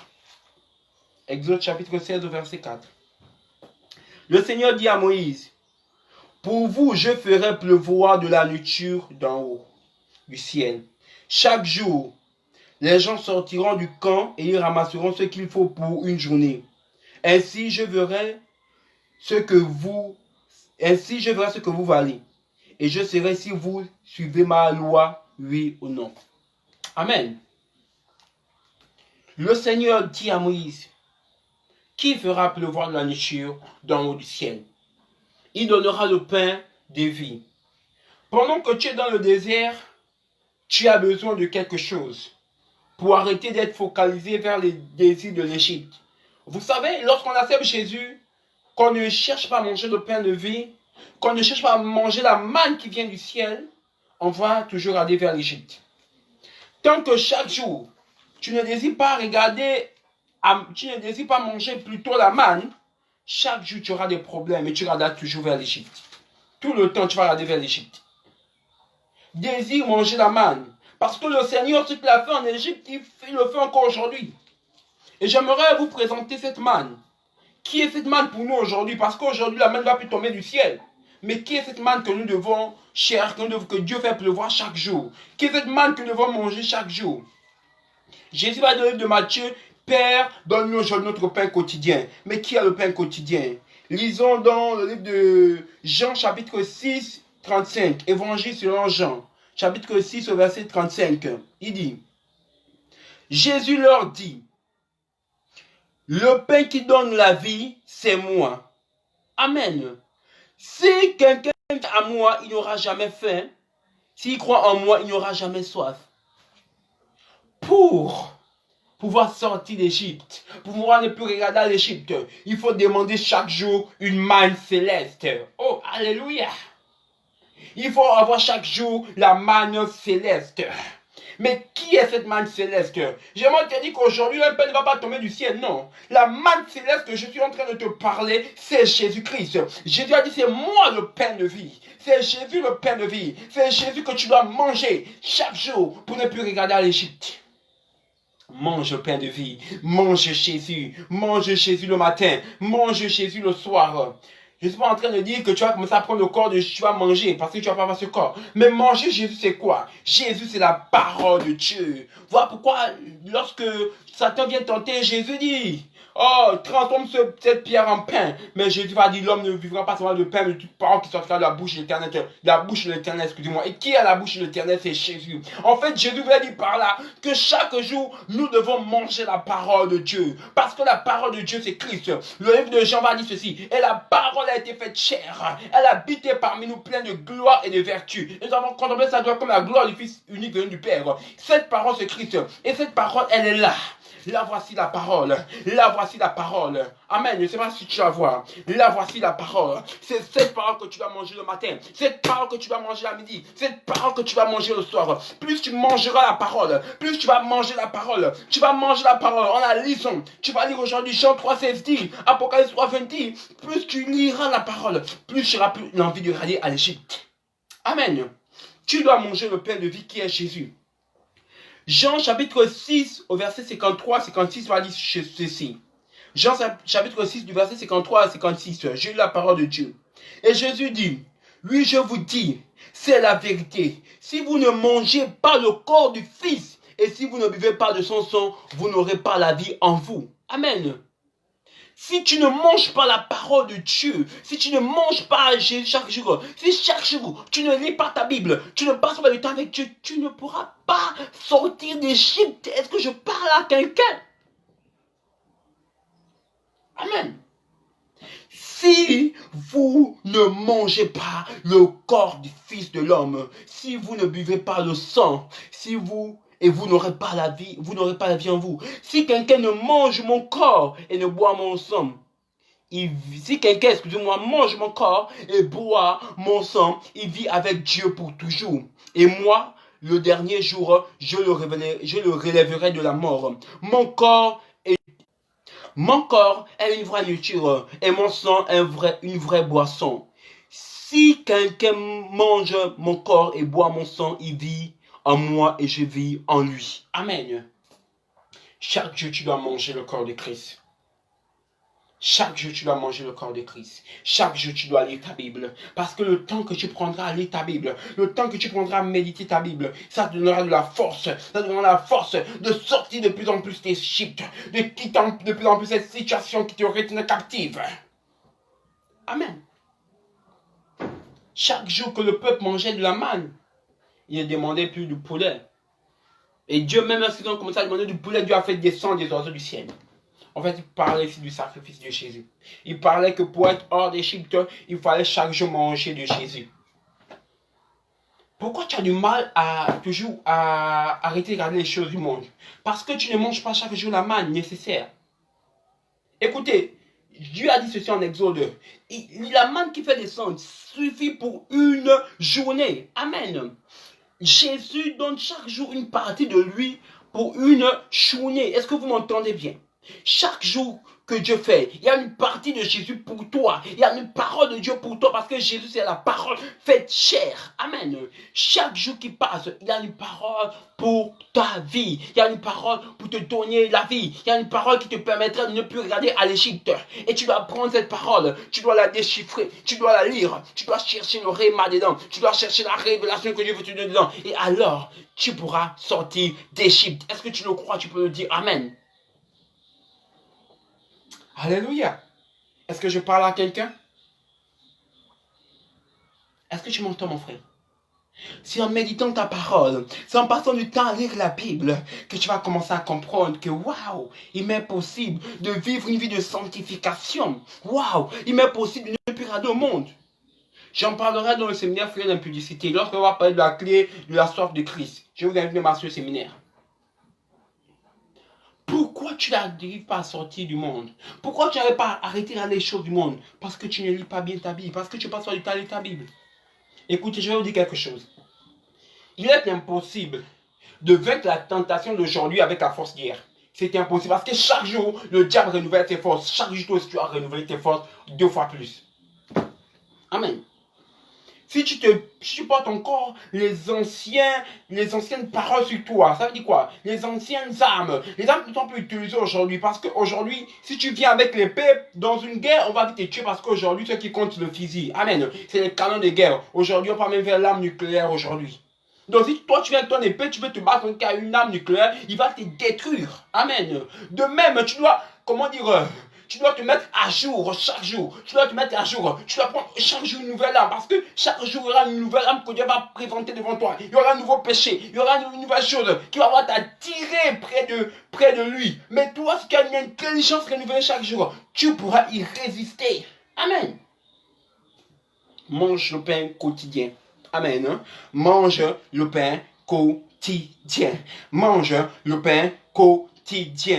Exode chapitre 16 au verset 4. Le Seigneur dit à Moïse, pour vous, je ferai pleuvoir de la nourriture d'en haut, du ciel. Chaque jour, les gens sortiront du camp et ils ramasseront ce qu'il faut pour une journée. Ainsi, je verrai ce que vous valez. Et je serai si vous suivez ma loi, oui ou non. Amen. Le Seigneur dit à Moïse, qui fera pleuvoir de la nourriture d'en haut du ciel? Il donnera le pain de vie. Pendant que tu es dans le désert, tu as besoin de quelque chose pour arrêter d'être focalisé vers les désirs de l'Égypte. Vous savez, lorsqu'on accepte Jésus, qu'on ne cherche pas à manger le pain de vie, qu'on ne cherche pas à manger la manne qui vient du ciel, on va toujours aller vers l'Égypte. Tant que chaque jour, tu ne désires pas regarder, tu ne désires pas manger plutôt la manne, chaque jour tu auras des problèmes et tu regarderas toujours vers l'Égypte. Tout le temps tu vas regarder vers l'Égypte. Désire manger la manne. Parce que le Seigneur, ce qu'il a fait en Égypte, il le fait encore aujourd'hui. Et j'aimerais vous présenter cette manne. Qui est cette manne pour nous aujourd'hui? Parce qu'aujourd'hui, la manne ne va plus tomber du ciel. Mais qui est cette manne que nous devons chercher, que Dieu fait pleuvoir chaque jour? Qui est cette manne que nous devons manger chaque jour? Jésus va dans le livre de Matthieu, Père, donne-nous aujourd'hui notre pain quotidien. Mais qui a le pain quotidien? Lisons dans le livre de Jean, chapitre 6, 35. Évangile selon Jean, chapitre 6, au verset 35. Il dit, Jésus leur dit, le pain qui donne la vie, c'est moi. Amen. Si quelqu'un est à moi, il n'aura jamais faim. S'il croit en moi, il n'aura jamais soif. Pour pouvoir sortir d'Égypte, pour pouvoir ne plus regarder l'Égypte, il faut demander chaque jour une manne céleste. Oh, alléluia! Il faut avoir chaque jour la manne céleste. Mais qui est cette manne céleste? J'aimerais te dire qu'aujourd'hui, le pain ne va pas tomber du ciel, non. La manne céleste que je suis en train de te parler, c'est Jésus-Christ. Jésus a dit, c'est moi le pain de vie. C'est Jésus le pain de vie. C'est Jésus que tu dois manger chaque jour pour ne plus regarder à l'Égypte. Mange le pain de vie, mange Jésus le matin, mange Jésus le soir. Je ne suis pas en train de dire que tu vas commencer à prendre le corps de tu vas manger parce que tu vas pas avoir ce corps. Mais manger Jésus, c'est quoi? Jésus, c'est la parole de Dieu. Voilà pourquoi lorsque Satan vient tenter, Jésus dit, oh, transforme cette pierre en pain. Mais Jésus va dire, l'homme ne vivra pas seulement de pain, mais de toute parole qui sortira de la bouche de l'Éternel. La bouche de l'Éternel, excusez-moi. Et qui a la bouche de l'Éternel? C'est Jésus. En fait, Jésus voulait dire par là que chaque jour, nous devons manger la parole de Dieu. Parce que la parole de Dieu, c'est Christ. Le livre de Jean va dire ceci. Et la parole a été faite chair. Elle a habité parmi nous pleine de gloire et de vertu. Et nous avons contemplé sa gloire comme la gloire du Fils unique venu du Père. Cette parole, c'est Christ. Et cette parole, elle est là. Là voici la parole. Là voici la parole. Amen. Je ne sais pas si tu vas voir. Là voici la parole. C'est cette parole que tu vas manger le matin. Cette parole que tu vas manger à midi. Cette parole que tu vas manger le soir. Plus tu mangeras la parole, plus tu vas manger la parole. Tu vas manger la parole en la lisant. Tu vas lire aujourd'hui Jean 3,16 dit, Apocalypse 3,20 dit. Plus tu liras la parole, plus tu n'auras plus l'envie de regarder à l'Égypte. Amen. Tu dois manger le pain de vie qui est Jésus. Jean chapitre 6 au verset 53-56 va dire ceci. Jean chapitre 6 du verset 53 à 56. J'ai lu la parole de Dieu. Et Jésus dit, oui je vous dis, c'est la vérité. Si vous ne mangez pas le corps du Fils et si vous ne buvez pas de son sang, vous n'aurez pas la vie en vous. Amen. Si tu ne manges pas la parole de Dieu, si tu ne manges pas chaque jour, si chaque jour tu ne lis pas ta Bible, tu ne passes pas du temps avec Dieu, tu ne pourras pas sortir d'Égypte. Est-ce que je parle à quelqu'un? Amen. Si vous ne mangez pas le corps du Fils de l'homme, si vous ne buvez pas le sang, et vous n'aurez pas la vie, vous n'aurez pas la vie en vous. Si quelqu'un ne mange mon corps et ne boit mon sang, si quelqu'un, excusez-moi, mange mon corps et boit mon sang, il vit avec Dieu pour toujours. Et moi, le dernier jour, je le relèverai de la mort. Mon corps est une vraie nourriture et mon sang est une vraie boisson. Si quelqu'un mange mon corps et boit mon sang, il vit en moi et je vis en lui. Amen. Chaque jour, tu dois manger le corps de Christ. Chaque jour, tu dois manger le corps de Christ. Chaque jour, tu dois lire ta Bible. Parce que le temps que tu prendras à lire ta Bible, le temps que tu prendras à méditer ta Bible, ça te donnera de la force. Ça te donnera la force de sortir de plus en plus d'Égypte, de quitter de plus en plus cette situation qui te retient captive. Amen. Chaque jour que le peuple mangeait de la manne, il ne demandait plus du poulet. Et Dieu, même lorsqu'ils ont commencé à demander du poulet, Dieu a fait descendre des oiseaux du ciel. En fait, il parlait ici du sacrifice de Jésus. Il parlait que pour être hors d'Égypte, il fallait chaque jour manger de Jésus. Pourquoi tu as du mal à toujours arrêter de regarder les choses du monde? Parce que tu ne manges pas chaque jour la manne nécessaire. Écoutez, Dieu a dit ceci en Exode. La manne qui fait descendre suffit pour une journée. Amen. Jésus donne chaque jour une partie de lui pour une journée. Est-ce que vous m'entendez bien? Chaque jour que Dieu fait, il y a une partie de Jésus pour toi. Il y a une parole de Dieu pour toi parce que Jésus, c'est la parole faite chair. Amen. Chaque jour qui passe, il y a une parole pour ta vie. Il y a une parole pour te donner la vie. Il y a une parole qui te permettra de ne plus regarder à l'Égypte. Et tu dois prendre cette parole, tu dois la déchiffrer, tu dois la lire, tu dois chercher le réma dedans, tu dois chercher la révélation que Dieu veut te donner dedans. Et alors, tu pourras sortir d'Égypte. Est-ce que tu le crois? Tu peux le dire Amen. Alléluia. Est-ce que je parle à quelqu'un? Est-ce que tu m'entends, mon frère? C'est en méditant ta parole, c'est en passant du temps à lire la Bible que tu vas commencer à comprendre que waouh, il m'est possible de vivre une vie de sanctification. Waouh, il m'est possible de ne plus regarder au monde. J'en parlerai dans le séminaire Frère d'impudicité lorsqu'on va parler de la clé de la soif de Christ. Je vous invite à ce séminaire. Pourquoi tu n'arrives pas à sortir du monde? Pourquoi tu n'arrives pas à arrêter de les choses du monde? Parce que tu ne lis pas bien ta Bible. Parce que tu passes du temps à lire ta Bible. Écoutez, je vais vous dire quelque chose. Il est impossible de vaincre la tentation d'aujourd'hui avec la force d'hier. C'est impossible parce que chaque jour, le diable renouvelle tes forces. Chaque jour, tu dois renouveler tes forces 2 fois plus. Amen. Si tu portes encore les anciennes paroles sur toi, ça veut dire quoi? Les anciennes armes. Les armes ne sont plus utilisées aujourd'hui parce qu'aujourd'hui, si tu viens avec l'épée dans une guerre, on va vite te tuer parce qu'aujourd'hui, ce qui compte, c'est le fusil. Amen. C'est les canons de guerre. Aujourd'hui, on parle même vers l'arme nucléaire aujourd'hui. Donc si toi tu viens avec ton épée, tu veux te battre contre une arme nucléaire, il va te détruire. Amen. De même, tu dois, tu dois te mettre à jour chaque jour. Tu dois te mettre à jour. Tu dois prendre chaque jour une nouvelle arme. Parce que chaque jour, il y aura une nouvelle arme que Dieu va présenter devant toi. Il y aura un nouveau péché. Il y aura une nouvelle chose qui va t'attirer près de lui. Mais toi, si tu as une intelligence renouvelée chaque jour, tu pourras y résister. Amen. Mange le pain quotidien. Amen. Mange le pain quotidien. Mange le pain quotidien.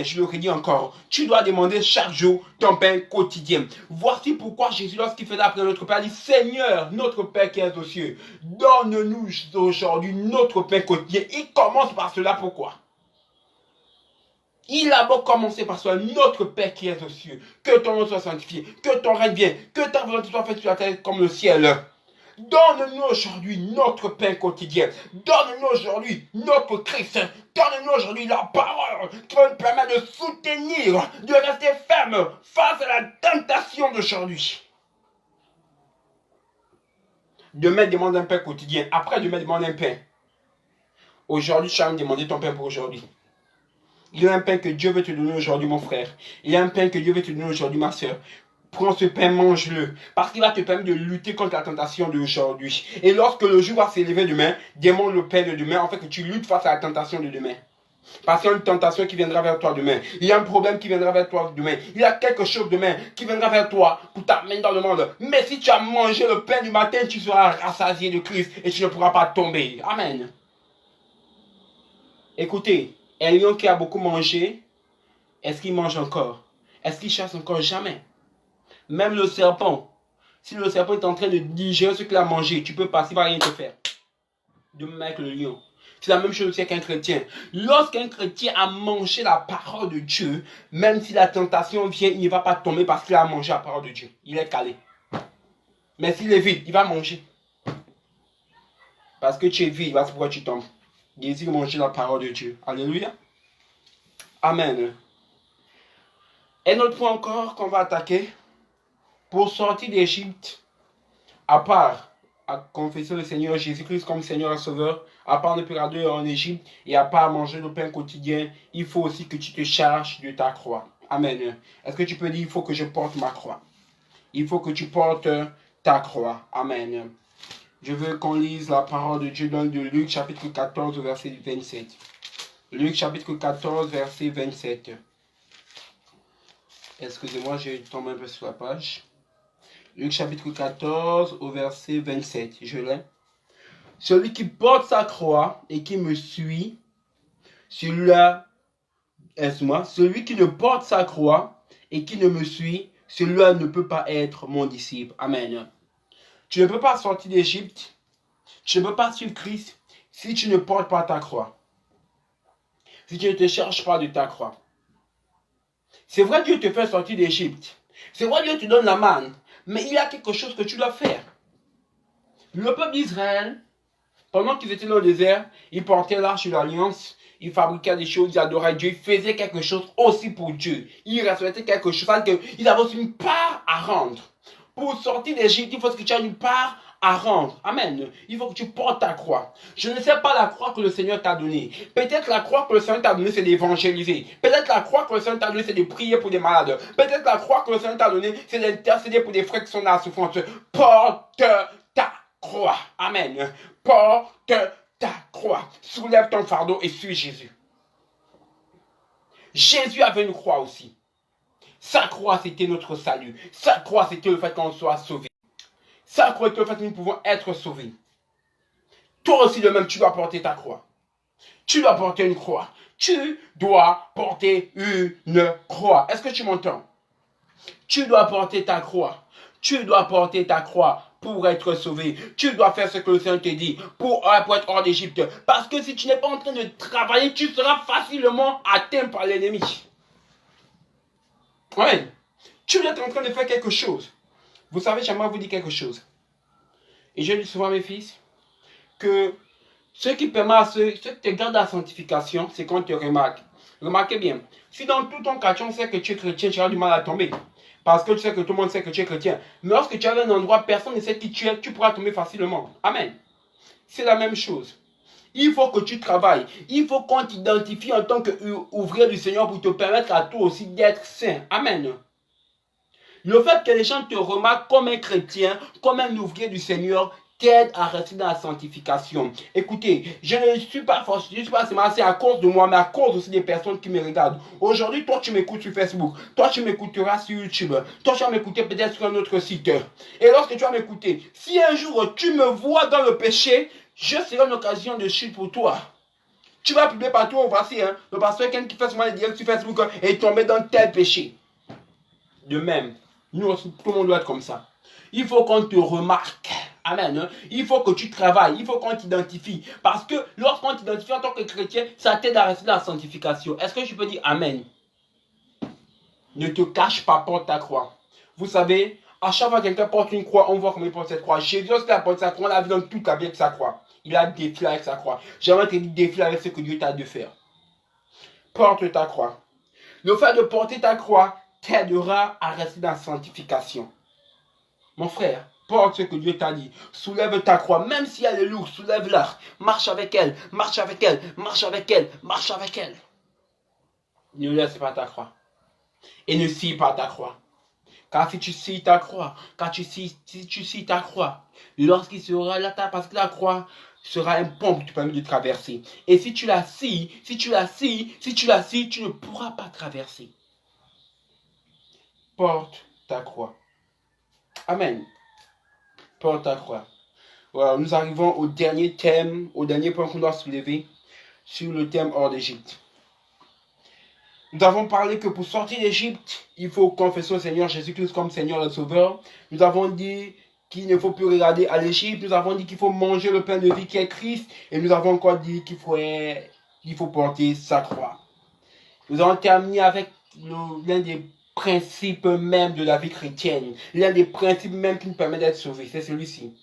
Je le redis encore. Tu dois demander chaque jour ton pain quotidien. Voici pourquoi Jésus, lorsqu'il faisait après notre Père, dit Seigneur, notre Père qui est aux cieux, donne-nous aujourd'hui notre pain quotidien. Il commence par cela. Pourquoi? Il a beau commencer par cela, notre Père qui est aux cieux, que ton nom soit sanctifié, que ton règne vienne, que ta volonté soit faite sur la terre comme le ciel. Donne-nous aujourd'hui notre pain quotidien. Donne-nous aujourd'hui notre Christ. Donne-nous aujourd'hui la parole qui va nous permettre de soutenir, de rester ferme face à la tentation d'aujourd'hui. Demain, demande un pain quotidien. Après, demain, demande un pain. Aujourd'hui, tu vas me demander ton pain pour aujourd'hui. Il y a un pain que Dieu veut te donner aujourd'hui, mon frère. Il y a un pain que Dieu veut te donner aujourd'hui, ma soeur. Prends ce pain, mange-le. Parce qu'il va te permettre de lutter contre la tentation d'aujourd'hui. Et lorsque le jour va s'élever demain, demande le pain de demain, en fait que tu luttes face à la tentation de demain. Parce qu'il y a une tentation qui viendra vers toi demain. Il y a un problème qui viendra vers toi demain. Il y a quelque chose demain qui viendra vers toi pour t'amener dans le monde. Mais si tu as mangé le pain du matin, tu seras rassasié de Christ et tu ne pourras pas tomber. Amen. Écoutez, un lion qui a beaucoup mangé, est-ce qu'il mange encore? Est-ce qu'il chasse encore? Jamais. Même le serpent. Si le serpent est en train de digérer ce qu'il a mangé, tu peux passer, il ne va rien te faire. De même avec le lion. C'est la même chose aussi avec un chrétien. Lorsqu'un chrétien a mangé la parole de Dieu, même si la tentation vient, il ne va pas tomber parce qu'il a mangé la parole de Dieu. Il est calé. Mais s'il est vide, il va manger. Parce que tu es vide, c'est pourquoi tu tombes. Désire manger la parole de Dieu. Alléluia. Amen. Un autre point encore qu'on va attaquer. Pour sortir d'Égypte, à part à confesser le Seigneur Jésus-Christ comme Seigneur et Sauveur, à part ne plus regarder en Égypte et à part manger le pain quotidien, il faut aussi que tu te charges de ta croix. Amen. Est-ce que tu peux dire, il faut que je porte ma croix? Il faut que tu portes ta croix. Amen. Je veux qu'on lise la parole de Dieu dans de Luc chapitre 14, verset 27. Luc chapitre 14, verset 27. Excusez-moi, je tombe un peu sur la page. Luc chapitre 14 au verset 27. Je l'ai. Celui qui porte sa croix et qui me suit, celui-là, celui qui ne porte sa croix et qui ne me suit, celui-là ne peut pas être mon disciple. Amen. Tu ne peux pas sortir d'Égypte, tu ne peux pas suivre Christ si tu ne portes pas ta croix. Si tu ne te cherches pas de ta croix. C'est vrai, Dieu te fait sortir d'Égypte. C'est vrai, Dieu te donne la manne. Mais il y a quelque chose que tu dois faire. Le peuple d'Israël, pendant qu'ils étaient dans le désert, ils portaient l'arche de l'alliance, ils fabriquaient des choses, ils adoraient Dieu, ils faisaient quelque chose aussi pour Dieu. Ils respectaient quelque chose, ils avaient aussi une part à rendre. Pour sortir d'Égypte, il faut que tu aies une part à rendre. Amen. Il faut que tu portes ta croix. Je ne sais pas la croix que le Seigneur t'a donnée. Peut-être la croix que le Seigneur t'a donnée, c'est d'évangéliser. Peut-être la croix que le Seigneur t'a donnée, c'est de prier pour des malades. Peut-être la croix que le Seigneur t'a donnée, c'est d'intercéder pour des frères qui sont dans la souffrance. Porte ta croix. Amen. Porte ta croix. Soulève ton fardeau et suis Jésus. Jésus avait une croix aussi. Sa croix, c'était notre salut. Sa croix, c'était le fait qu'on soit sauvé. Sa croix, c'était le fait que nous pouvons être sauvés. Toi aussi, de même, tu dois porter ta croix. Tu dois porter une croix. Tu dois porter une croix. Est-ce que tu m'entends? Tu dois porter ta croix. Tu dois porter ta croix pour être sauvé. Tu dois faire ce que le Seigneur te dit pour être hors d'Égypte. Parce que si tu n'es pas en train de travailler, tu seras facilement atteint par l'ennemi. Oui. Tu dois être en train de faire quelque chose. Vous savez, j'aimerais vous dire quelque chose. Et je dis souvent à mes fils que ce qui permet à ce qui te garde la sanctification, c'est qu'on te remarque. Remarquez bien. Si dans tout ton quartier, on sait que tu es chrétien, tu auras du mal à tomber. Parce que tu sais que tout le monde sait que tu es chrétien. Mais lorsque tu es à un endroit, personne ne sait qui tu es, tu pourras tomber facilement. Amen. C'est la même chose. Il faut que tu travailles. Il faut qu'on t'identifie en tant qu'ouvrier du Seigneur pour te permettre à toi aussi d'être saint. Amen. Le fait que les gens te remarquent comme un chrétien, comme un ouvrier du Seigneur, t'aide à rester dans la sanctification. Écoutez, je ne suis pas forcé, je ne suis pas seulement à cause de moi, mais à cause aussi des personnes qui me regardent. Aujourd'hui, toi, tu m'écoutes sur Facebook. Toi, tu m'écouteras sur YouTube. Toi, tu vas m'écouter peut-être sur un autre site. Et lorsque tu vas m'écouter, si un jour tu me vois dans le péché, je serai une occasion de chute pour toi. Tu vas publier partout, voici, le pasteur Ken qui fait souvent les directs sur Facebook et tomber dans tel péché. De même, nous aussi, tout le monde doit être comme ça. Il faut qu'on te remarque. Amen. Il faut que tu travailles. Il faut qu'on t'identifie. Parce que lorsqu'on t'identifie en tant que chrétien, ça t'aide à rester dans la sanctification. Est-ce que je peux dire Amen? Ne te cache pas, porte ta croix. Vous savez, à chaque fois que quelqu'un porte une croix, on voit comment il porte cette croix. Jésus, lorsqu'il a porté sa croix, on l'a vu dans toute la vie avec sa croix. Il a défilé avec sa croix. J'aimerais te dire défilé avec ce que Dieu t'a de faire. Porte ta croix. Le fait de porter ta croix t'aidera à rester dans la sanctification. Mon frère, porte ce que Dieu t'a dit. Soulève ta croix, même si elle est lourde, soulève-la. Marche avec elle, marche avec elle, marche avec elle, marche avec elle. Ne laisse pas ta croix. Et ne scie pas ta croix. Car si tu scies ta croix, si tu scies ta croix, lorsqu'il sera là, parce que la croix sera un pont qui te permet de traverser. Et si tu la scies, tu ne pourras pas traverser. Porte ta croix. Amen. Porte ta croix. Voilà, nous arrivons au dernier thème, au dernier point qu'on doit soulever sur le thème hors d'Égypte. Nous avons parlé que pour sortir d'Égypte, il faut confesser au Seigneur Jésus-Christ comme Seigneur et Sauveur. Nous avons dit qu'il ne faut plus regarder à l'Égypte. Nous avons dit qu'il faut manger le pain de vie qui est Christ. Et nous avons encore dit qu'il faut porter sa croix. Nous avons terminé avec l'un des principes même de la vie chrétienne. L'un des principes même qui nous permet d'être sauvés. C'est celui-ci.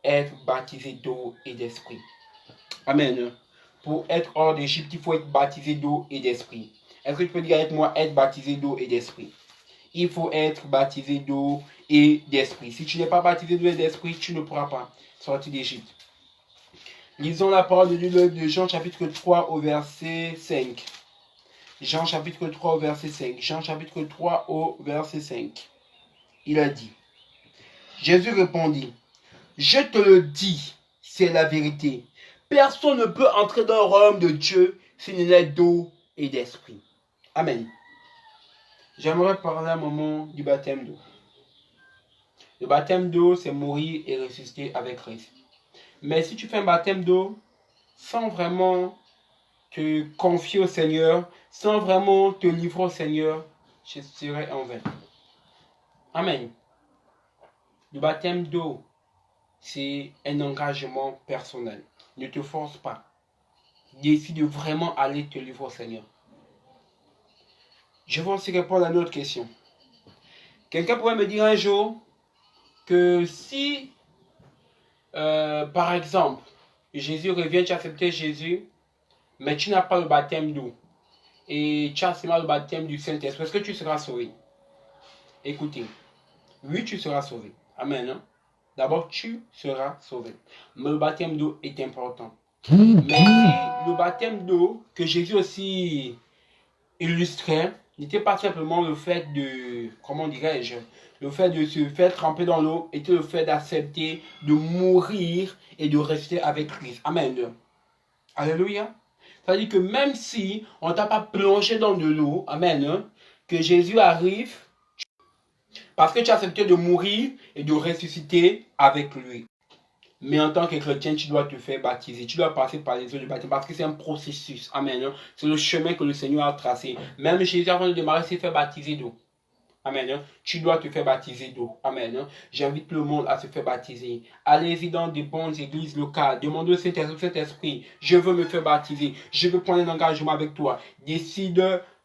Être baptisé d'eau et d'esprit. Amen. Pour être hors d'Égypte, il faut être baptisé d'eau et d'esprit. Est-ce que tu peux dire avec moi, être baptisé d'eau et d'esprit? Il faut être baptisé d'eau et d'esprit. Si tu n'es pas baptisé d'eau et d'esprit, tu ne pourras pas sortir d'Égypte. Lisons la parole de Dieu de Jean chapitre 3 au verset 5. Jean chapitre 3 au verset 5. Jean chapitre 3 au verset 5. Il a dit, Jésus répondit, je te le dis, c'est la vérité. Personne ne peut entrer dans le royaume de Dieu s'il n'est d'eau et d'esprit. Amen. J'aimerais parler un moment du baptême d'eau. Le baptême d'eau, c'est mourir et ressusciter avec Christ. Mais si tu fais un baptême d'eau sans vraiment te confier au Seigneur, sans vraiment te livrer au Seigneur, je serai en vain. Amen. Le baptême d'eau, c'est un engagement personnel. Ne te force pas. Décide vraiment aller te livrer au Seigneur. Je vais aussi répondre à une autre question. Quelqu'un pourrait me dire un jour que si, par exemple, Jésus revient, tu as accepté Jésus, mais tu n'as pas le baptême d'eau et tu as seulement le baptême du Saint-Esprit, est-ce que tu seras sauvé? Écoutez, oui, tu seras sauvé. Amen. Hein? D'abord, tu seras sauvé. Mais le baptême d'eau est important. Mais si le baptême d'eau que Jésus aussi illustrait n'était pas simplement le fait de, comment dirais-je, le fait de se faire tremper dans l'eau, était le fait d'accepter de mourir et de rester avec Christ. Amen. Alléluia. C'est-à-dire que même si on ne t'a pas plongé dans de l'eau, amen, que Jésus arrive, parce que tu as accepté de mourir et de ressusciter avec lui. Mais en tant que chrétien, tu dois te faire baptiser. Tu dois passer par les eaux de baptême parce que c'est un processus. Amen. C'est le chemin que le Seigneur a tracé. Même Jésus, avant de démarrer, s'est fait baptiser d'eau. Amen. Tu dois te faire baptiser d'eau. Amen. J'invite le monde à se faire baptiser. Allez-y dans des bonnes églises locales. Demandez au Saint-Esprit, je veux me faire baptiser. Je veux prendre un engagement avec toi. Décide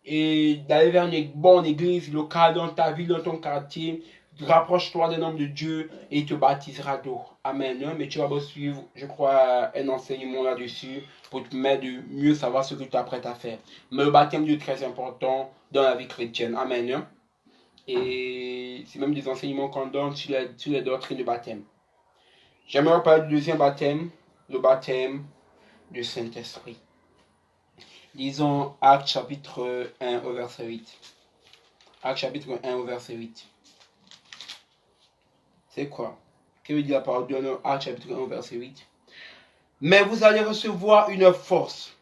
d'aller vers une bonne église locale dans ta ville, dans ton quartier. Rapproche-toi des noms de Dieu et il te baptisera d'eau. Amen. Mais tu vas suivre, je crois, un enseignement là-dessus pour te permettre de mieux savoir ce que tu t'apprêtes à faire. Mais le baptême de Dieu est très important dans la vie chrétienne. Amen. Et c'est même des enseignements qu'on donne sur les doctrines de baptême. J'aimerais parler du deuxième baptême, le baptême du Saint-Esprit. Lisons Actes chapitre 1 au verset 8. Actes chapitre 1 au verset 8. C'est quoi? Que veut dire la parole de Dieu? Actes chapitre 1 au verset 8. Mais vous allez recevoir une force.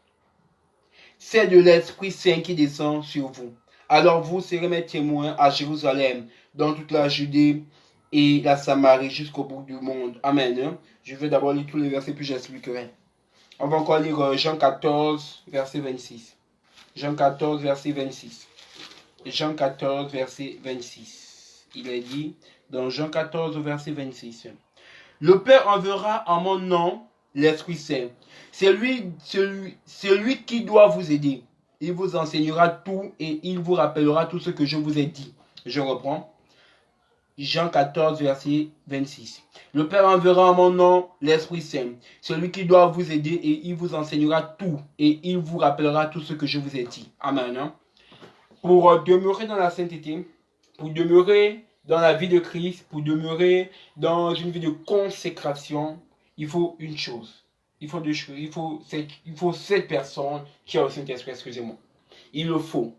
C'est de l'Esprit Saint qui descend sur vous. Alors vous serez mes témoins à Jérusalem, dans toute la Judée et la Samarie, jusqu'au bout du monde. Amen. Je vais d'abord lire tous les versets, puis j'expliquerai. On va encore lire Jean 14, verset 26. Jean 14, verset 26. Jean 14, verset 26. Il est dit dans Jean 14, verset 26. Le Père enverra en mon nom l'Esprit Saint. C'est lui qui doit vous aider. Il vous enseignera tout et il vous rappellera tout ce que je vous ai dit. Je reprends. Jean 14, verset 26. Le Père enverra en mon nom l'Esprit Saint. Celui qui doit vous aider et il vous enseignera tout et il vous rappellera tout ce que je vous ai dit. Amen. Pour demeurer dans la sainteté, pour demeurer dans la vie de Christ, pour demeurer dans une vie de consécration, il faut une chose. Il faut deux choses. Il faut cette personne qui a le Saint-Esprit, excusez-moi. Il le faut.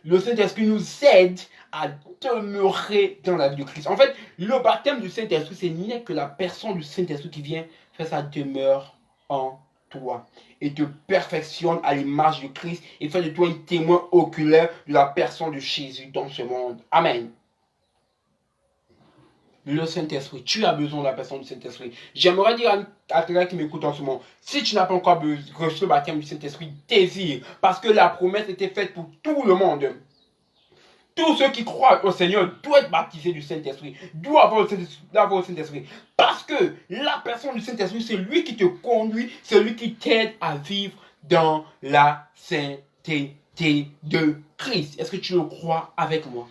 Le Saint-Esprit nous aide à demeurer dans la vie de Christ. En fait, le baptême du Saint-Esprit, ce n'est que la personne du Saint-Esprit qui vient faire sa demeure en toi et te perfectionne à l'image de Christ et fait de toi un témoin oculaire de la personne de Jésus dans ce monde. Amen. le Saint-Esprit. Tu as besoin de la personne du Saint-Esprit. J'aimerais dire à quelqu'un qui m'écoute en ce moment, si tu n'as pas encore reçu le baptême du Saint-Esprit, désire. Parce que la promesse était faite pour tout le monde. Tous ceux qui croient au Seigneur doivent être baptisés du Saint-Esprit, doivent avoir le Saint-Esprit. Parce que la personne du Saint-Esprit, c'est lui qui te conduit, c'est lui qui t'aide à vivre dans la sainteté de Christ. Est-ce que tu le crois avec moi?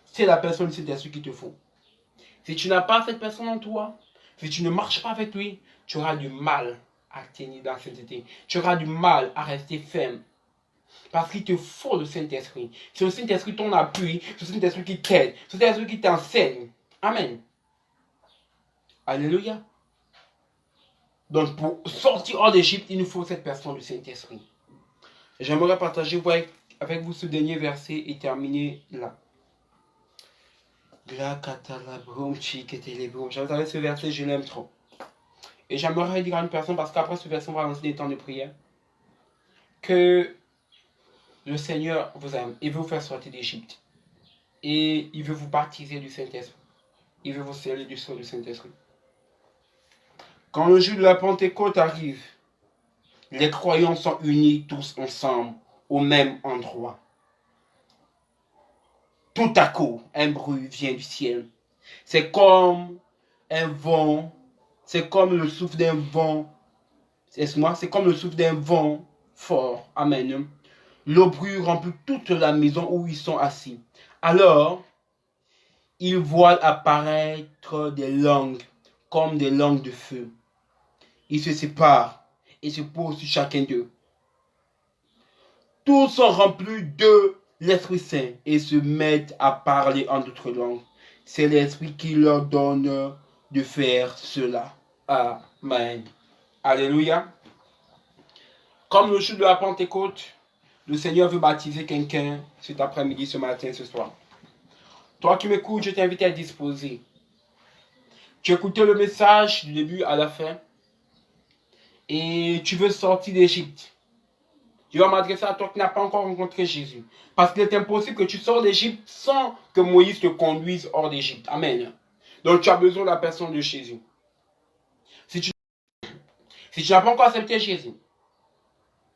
C'est la personne du Saint-Esprit qu'il te faut. Si tu n'as pas cette personne en toi, si tu ne marches pas avec lui, tu auras du mal à tenir dans la sainteté. Tu auras du mal à rester ferme. Parce qu'il te faut le Saint-Esprit. C'est le Saint-Esprit ton appui, c'est le Saint-Esprit qui t'aide, c'est le Saint-Esprit qui t'enseigne. Amen. Alléluia. Donc pour sortir hors d'Égypte, il nous faut cette personne du Saint-Esprit. J'aimerais partager avec vous ce dernier verset et terminer là. J'avais ce verset, je l'aime trop. Et j'aimerais dire à une personne, parce qu'après ce verset, on va lancer des temps de prière, que le Seigneur vous aime. Il veut vous faire sortir d'Égypte. Et il veut vous baptiser du Saint-Esprit. Il veut vous sceller du sceau du Saint-Esprit. Quand le jour de la Pentecôte arrive, les croyants sont unis tous ensemble au même endroit. Tout à coup, un bruit vient du ciel. C'est comme un vent, c'est comme le souffle d'un vent. Excuse-moi, c'est comme le souffle d'un vent fort. Amen. Le bruit remplit toute la maison où ils sont assis. Alors, ils voient apparaître des langues, comme des langues de feu. Ils se séparent et se posent sur chacun d'eux. Tous sont remplis de l'Esprit Saint et se mettent à parler en d'autres langues. C'est l'Esprit qui leur donne de faire cela. Amen. Alléluia. Comme le jour de la Pentecôte, le Seigneur veut baptiser quelqu'un cet après-midi, ce matin, ce soir. Toi qui m'écoutes, je t'invite à disposer. Tu écoutais le message du début à la fin et tu veux sortir d'Égypte. Je vais m'adresser à toi qui n'as pas encore rencontré Jésus. Parce qu'il est impossible que tu sors d'Égypte sans que Moïse te conduise hors d'Égypte. Amen. Donc tu as besoin de la personne de Jésus. Si tu n'as pas encore accepté Jésus,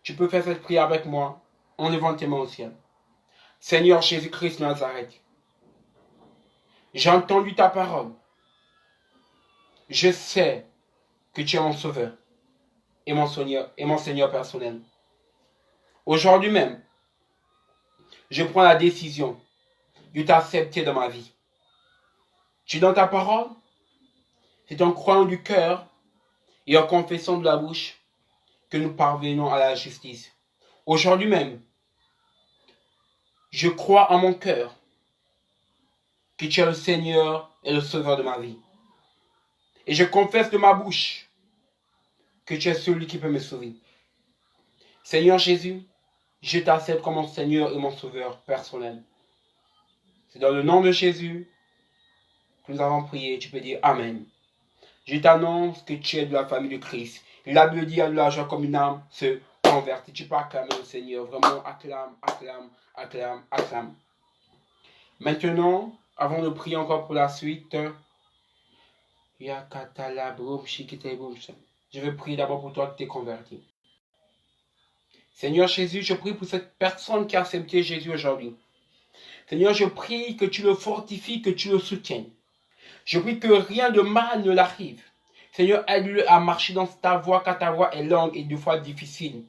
tu peux faire cette prière avec moi en levant tes mains au ciel. Seigneur Jésus-Christ Nazareth, j'ai entendu ta parole. Je sais que tu es mon sauveur et mon Seigneur personnel. Aujourd'hui même, je prends la décision de t'accepter dans ma vie. Tu es dans ta parole, c'est en croyant du cœur et en confessant de la bouche que nous parvenons à la justice. Aujourd'hui même, je crois en mon cœur que tu es le Seigneur et le Sauveur de ma vie. Et je confesse de ma bouche que tu es celui qui peut me sauver. Seigneur Jésus, je t'accepte comme mon Seigneur et mon Sauveur personnel. C'est dans le nom de Jésus que nous avons prié. Tu peux dire Amen. Je t'annonce que tu es de la famille de Christ. La Bible dit à la joie comme une âme se convertit. Tu peux acclamer le Seigneur. Vraiment, acclame, acclame, acclame, acclame. Maintenant, avant de prier encore pour la suite, je vais prier d'abord pour toi qui t'es converti. Seigneur Jésus, je prie pour cette personne qui a accepté Jésus aujourd'hui. Seigneur, je prie que tu le fortifies, que tu le soutiennes. Je prie que rien de mal ne l'arrive. Seigneur, aide-le à marcher dans ta voie, car ta voie est longue et deux fois difficile.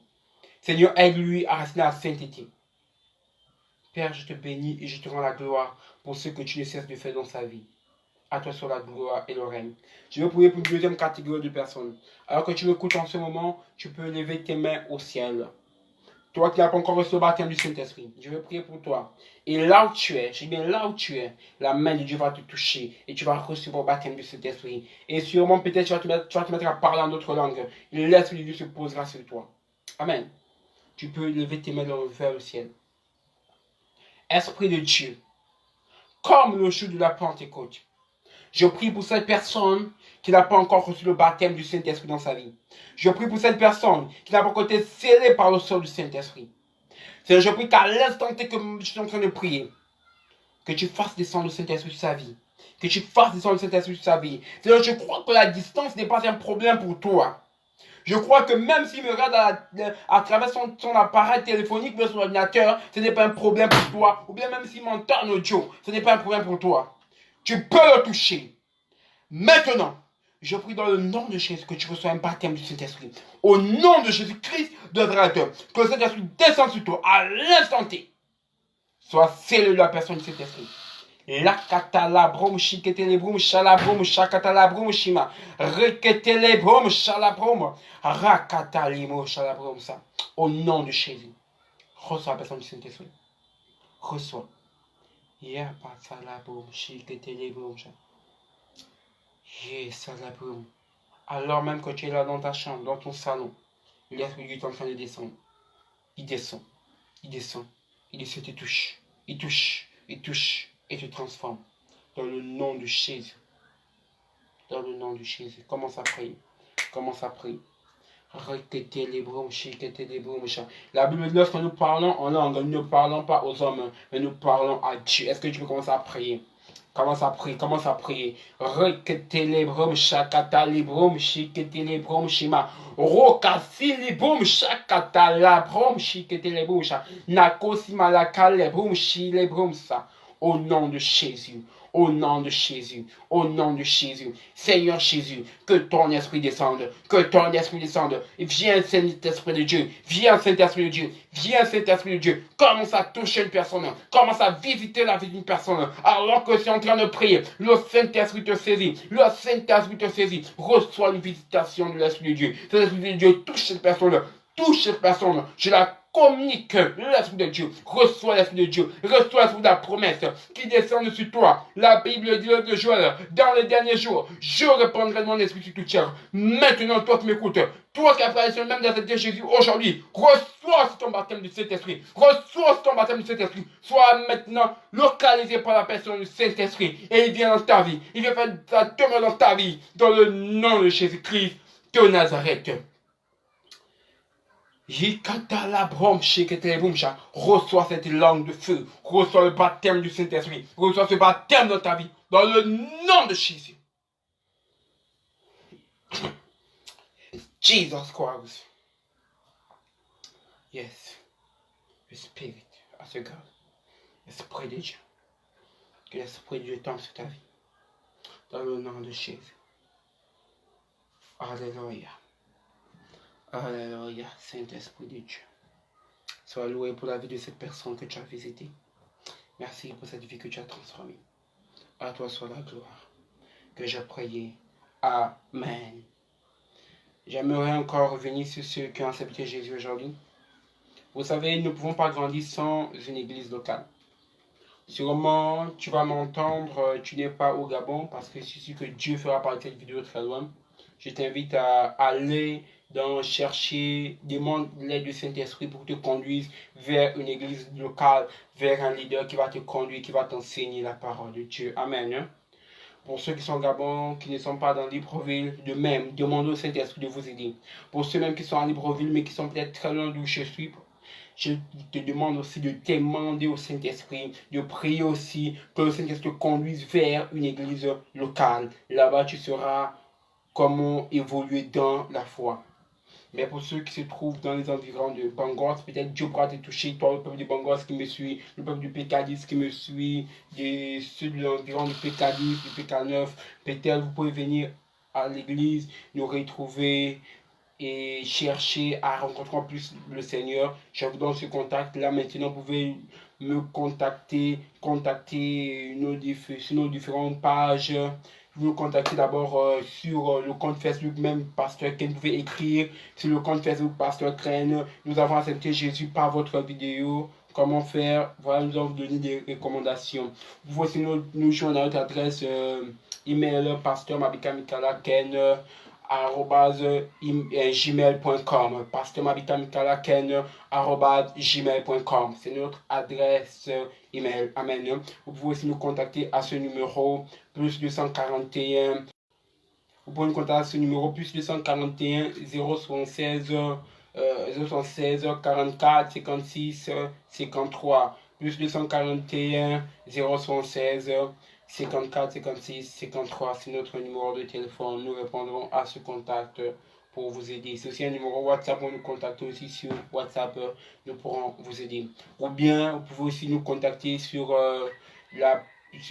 Seigneur, aide-lui à rester dans la sainteté. Père, je te bénis et je te rends la gloire pour ce que tu ne cesses de faire dans sa vie. À toi sur la gloire et le règne. Je vais prier pour une deuxième catégorie de personnes. Alors que tu m'écoutes en ce moment, tu peux lever tes mains au ciel. Toi qui n'as pas encore reçu le baptême du Saint-Esprit, je vais prier pour toi. Et là où tu es, je dis bien là où tu es, la main de Dieu va te toucher et tu vas recevoir le baptême du Saint-Esprit. Et sûrement, peut-être, tu vas te mettre à parler en d'autres langues. Et l'Esprit de Dieu se posera sur toi. Amen. Tu peux lever tes mains vers le ciel. Esprit de Dieu, comme le jour de la Pentecôte, je prie pour cette personne qui n'a pas encore reçu le baptême du Saint-Esprit dans sa vie. Je prie pour cette personne qui n'a pas encore été scellée par le sceau du Saint-Esprit. Je prie qu'à l'instant que je suis en train de prier, que tu fasses descendre le Saint-Esprit sur sa vie Que tu fasses descendre le Saint-Esprit sur sa vie. Seigneur, je crois que la distance n'est pas un problème pour toi. Je crois que même s'il me regarde à travers son appareil téléphonique, ou son ordinateur, ce n'est pas un problème pour toi. Ou bien même s'il m'entend en audio, ce n'est pas un problème pour toi. Tu peux le toucher. Maintenant, je prie dans le nom de Jésus que tu reçois un baptême du Saint-Esprit. Au nom de Jésus-Christ de Nazareth, que le Saint-Esprit descende sur toi à l'instant T. Sois scellé de la personne du Saint-Esprit. La katalabrom shiketelebrom shalabrom shakatalabrom shima reketelebrom shalabrom rakatalimo shalabrom ça. Au nom de Jésus, reçois la personne du Saint-Esprit. Reçois. Ya patalabrom shiketelebrom sha. Salabrom. Alors même que tu es là dans ta chambre, dans ton salon, l'Esprit de Dieu est en train de descendre. Il descend, il descend, il descend, il te touche, il touche, il touche. Et te transforme dans le nom de Jésus. Dans le nom de Jésus. Commence à prier. Commence à prier. La Bible dit lorsque nous parlons en langue, nous ne parlons pas aux hommes, mais nous parlons à Dieu. Est-ce que tu peux commencer à prier? Commence à prier, commence à prier. Reketelebrom shakatalebrom shiketelebrom shima. Rokasilebrom shakatalabrom shiketelebrom sha. Nakosimalakaleebrom shilebrom sa. Au nom de Jésus, au nom de Jésus, au nom de Jésus. Seigneur Jésus, que ton esprit descende, que ton esprit descende. Viens Saint-Esprit de Dieu, viens Saint-Esprit de Dieu, viens Saint-Esprit de Dieu. Commence à toucher une personne, commence à visiter la vie d'une personne. Alors que tu es en train de prier, le Saint-Esprit te saisit, le Saint-Esprit te saisit. Reçois une visitation de l'Esprit de Dieu. L'Esprit de Dieu touche cette personne, touche cette personne. Je la communique l'Esprit de Dieu, reçois l'Esprit de Dieu, reçois l'Esprit de la promesse qui descend sur toi. La Bible dit de Joël, dans les derniers jours, je répandrai mon esprit sur toute chair. Maintenant, toi qui m'écoutes, toi qui as fait même dans cette Jésus aujourd'hui, reçois ton baptême du Saint-Esprit, reçois ton baptême du Saint-Esprit, sois maintenant localisé par la personne du Saint-Esprit et il vient dans ta vie, il vient faire sa demeure dans ta vie, dans le nom de Jésus-Christ de Nazareth. Reçois cette langue de feu, reçois le baptême du Saint-Esprit, reçois ce baptême dans ta vie, dans le nom de Jésus. Jesus Christ. Yes. Le Spirit of God. L'Esprit de Dieu. Que l'Esprit de Dieu tombe sur ta vie. Dans le nom de Jésus. Alléluia. Alléluia, Saint-Esprit de Dieu. Sois loué pour la vie de cette personne que tu as visitée. Merci pour cette vie que tu as transformée. À toi soit la gloire. Que j'ai prié. Amen. J'aimerais encore revenir sur ceux qui ont accepté Jésus aujourd'hui. Vous savez, nous ne pouvons pas grandir sans une église locale. Sûrement, tu vas m'entendre, tu n'es pas au Gabon parce que c'est sûr que Dieu fera parler de cette vidéo très loin. Je t'invite à aller chercher, demande l'aide du Saint-Esprit pour te conduire vers une église locale, vers un leader qui va te conduire, qui va t'enseigner la parole de Dieu. Amen. Hein? Pour ceux qui sont au Gabon, qui ne sont pas dans Libreville, de même, demandez au Saint-Esprit de vous aider. Pour ceux même qui sont à Libreville, mais qui sont peut-être très loin d'où je suis, je te demande aussi de demander au Saint-Esprit, de prier aussi que le Saint-Esprit te conduise vers une église locale. Là-bas, tu sauras comment évoluer dans la foi. Mais pour ceux qui se trouvent dans les environs de Bangos, peut-être Dieu pourra te toucher, toi, le peuple de Bangos qui me suit, le peuple du PK10 qui me suit, ceux de l'environ du PK10, du PK9. Peut-être vous pouvez venir à l'église, nous retrouver et chercher à rencontrer plus le Seigneur. Je vous donne ce contact. Là, maintenant, vous pouvez me contacter sur nos différentes pages. Vous me contactez d'abord sur le compte Facebook, même Pasteur Ken. Vous pouvez écrire sur le compte Facebook Pasteur Ken. Nous avons accepté Jésus par votre vidéo. Comment faire? Voilà, nous allons vous donner des recommandations. Vous pouvez aussi nous joindre à notre adresse email pasteur.mabika.mikala.ken @gmail.com pasteur.mabika.mikala.ken @gmail.com. C'est notre adresse email. Amen. Vous pouvez aussi nous contacter à ce numéro plus 241. Vous pouvez nous contacter à ce numéro plus 241 076 44 56 53 plus 241 076 54 56 53. C'est notre numéro de téléphone. Nous répondrons à ce contact pour vous aider. C'est aussi un numéro WhatsApp. Vous nous contactez aussi sur WhatsApp. Nous pourrons vous aider. Ou bien, vous pouvez aussi nous contacter sur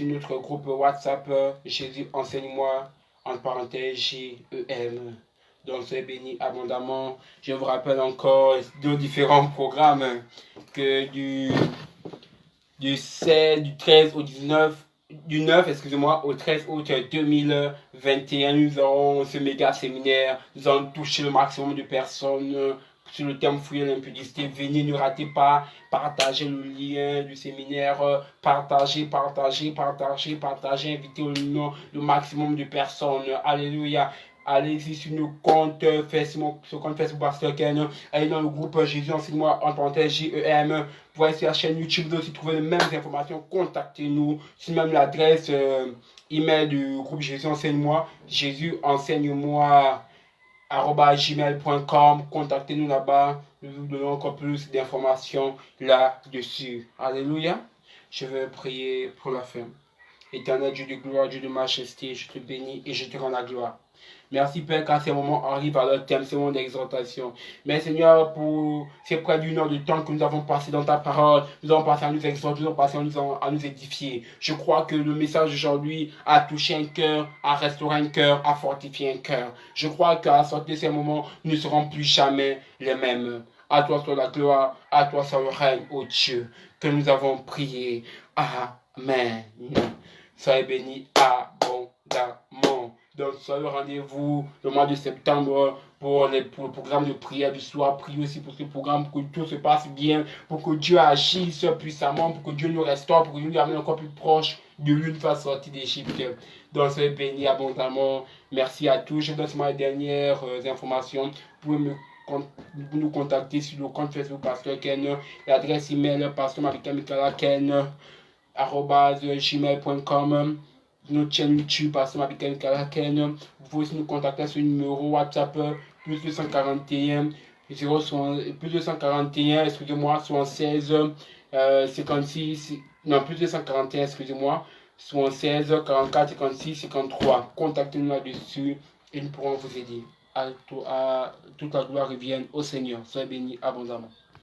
notre groupe WhatsApp Jésus enseigne-moi, entre parenthèses JEM. Donc soyez bénis abondamment. Je vous rappelle encore deux différents programmes que du 13 au 19, du 9, excusez-moi, au 13 août 2021, nous aurons ce méga séminaire. Nous allons toucher le maximum de personnes sur le thème fouiller l'impudicité. Venez, ne ratez pas, partagez le lien du séminaire, partagez, invitez le maximum de personnes. Alléluia. Allez-y sur nos comptes Facebook, sur le compte Facebook Pasteur Ken. Allez dans le groupe Jésus enseigne-moi en parenthèse JEM. Vous voyez sur la chaîne YouTube, vous aussi trouver les mêmes informations. Contactez-nous sur même l'adresse email du groupe Jésus enseigne-moi. Jésus enseigne-moi @gmail.com. Contactez-nous là-bas. Nous vous donnons encore plus d'informations là-dessus. Alléluia. Je vais prier pour la fin. Éternel Dieu de gloire, Dieu de majesté, je te bénis et je te rends la gloire. Merci Père quand ces moments arrivent à leur thème, ces moments d'exhortation. Mais Seigneur, pour ces près d'une heure de temps que nous avons passé dans ta parole, nous avons passé à nous exhorter, nous avons passé à nous édifier. Je crois que le message d'aujourd'hui a touché un cœur, a restauré un cœur, a fortifié un cœur. Je crois qu'à la sortie de ces moments, nous ne serons plus jamais les mêmes. À toi soit la gloire, à toi soit le règne, ô Dieu, que nous avons prié. Amen. Soyez bénis abondamment. Donc, soyez au rendez-vous le mois de septembre pour le programme de prière du soir. Priez aussi pour ce programme, pour que tout se passe bien, pour que Dieu agisse puissamment, pour que Dieu nous restaure, pour que Dieu nous amène encore plus proche de lui une fois sorti d'Égypte. Donc, soyez bénis abondamment. Merci à tous. Je donne seulement les dernières informations. Vous pouvez nous contacter sur le compte Facebook Pasteur Ken, l'adresse email pasteur.ken @gmail.com, notre chaîne YouTube Pasteur Mabika Ken. Vous pouvez aussi nous contacter sur le numéro WhatsApp plus 241 plus 241 excusez-moi 76 56 non plus 241 excusez-moi 76 44 56 53. Contactez-nous là-dessus et nous pourrons vous aider. À toute la gloire revienne au Seigneur. Soyez bénis abondamment.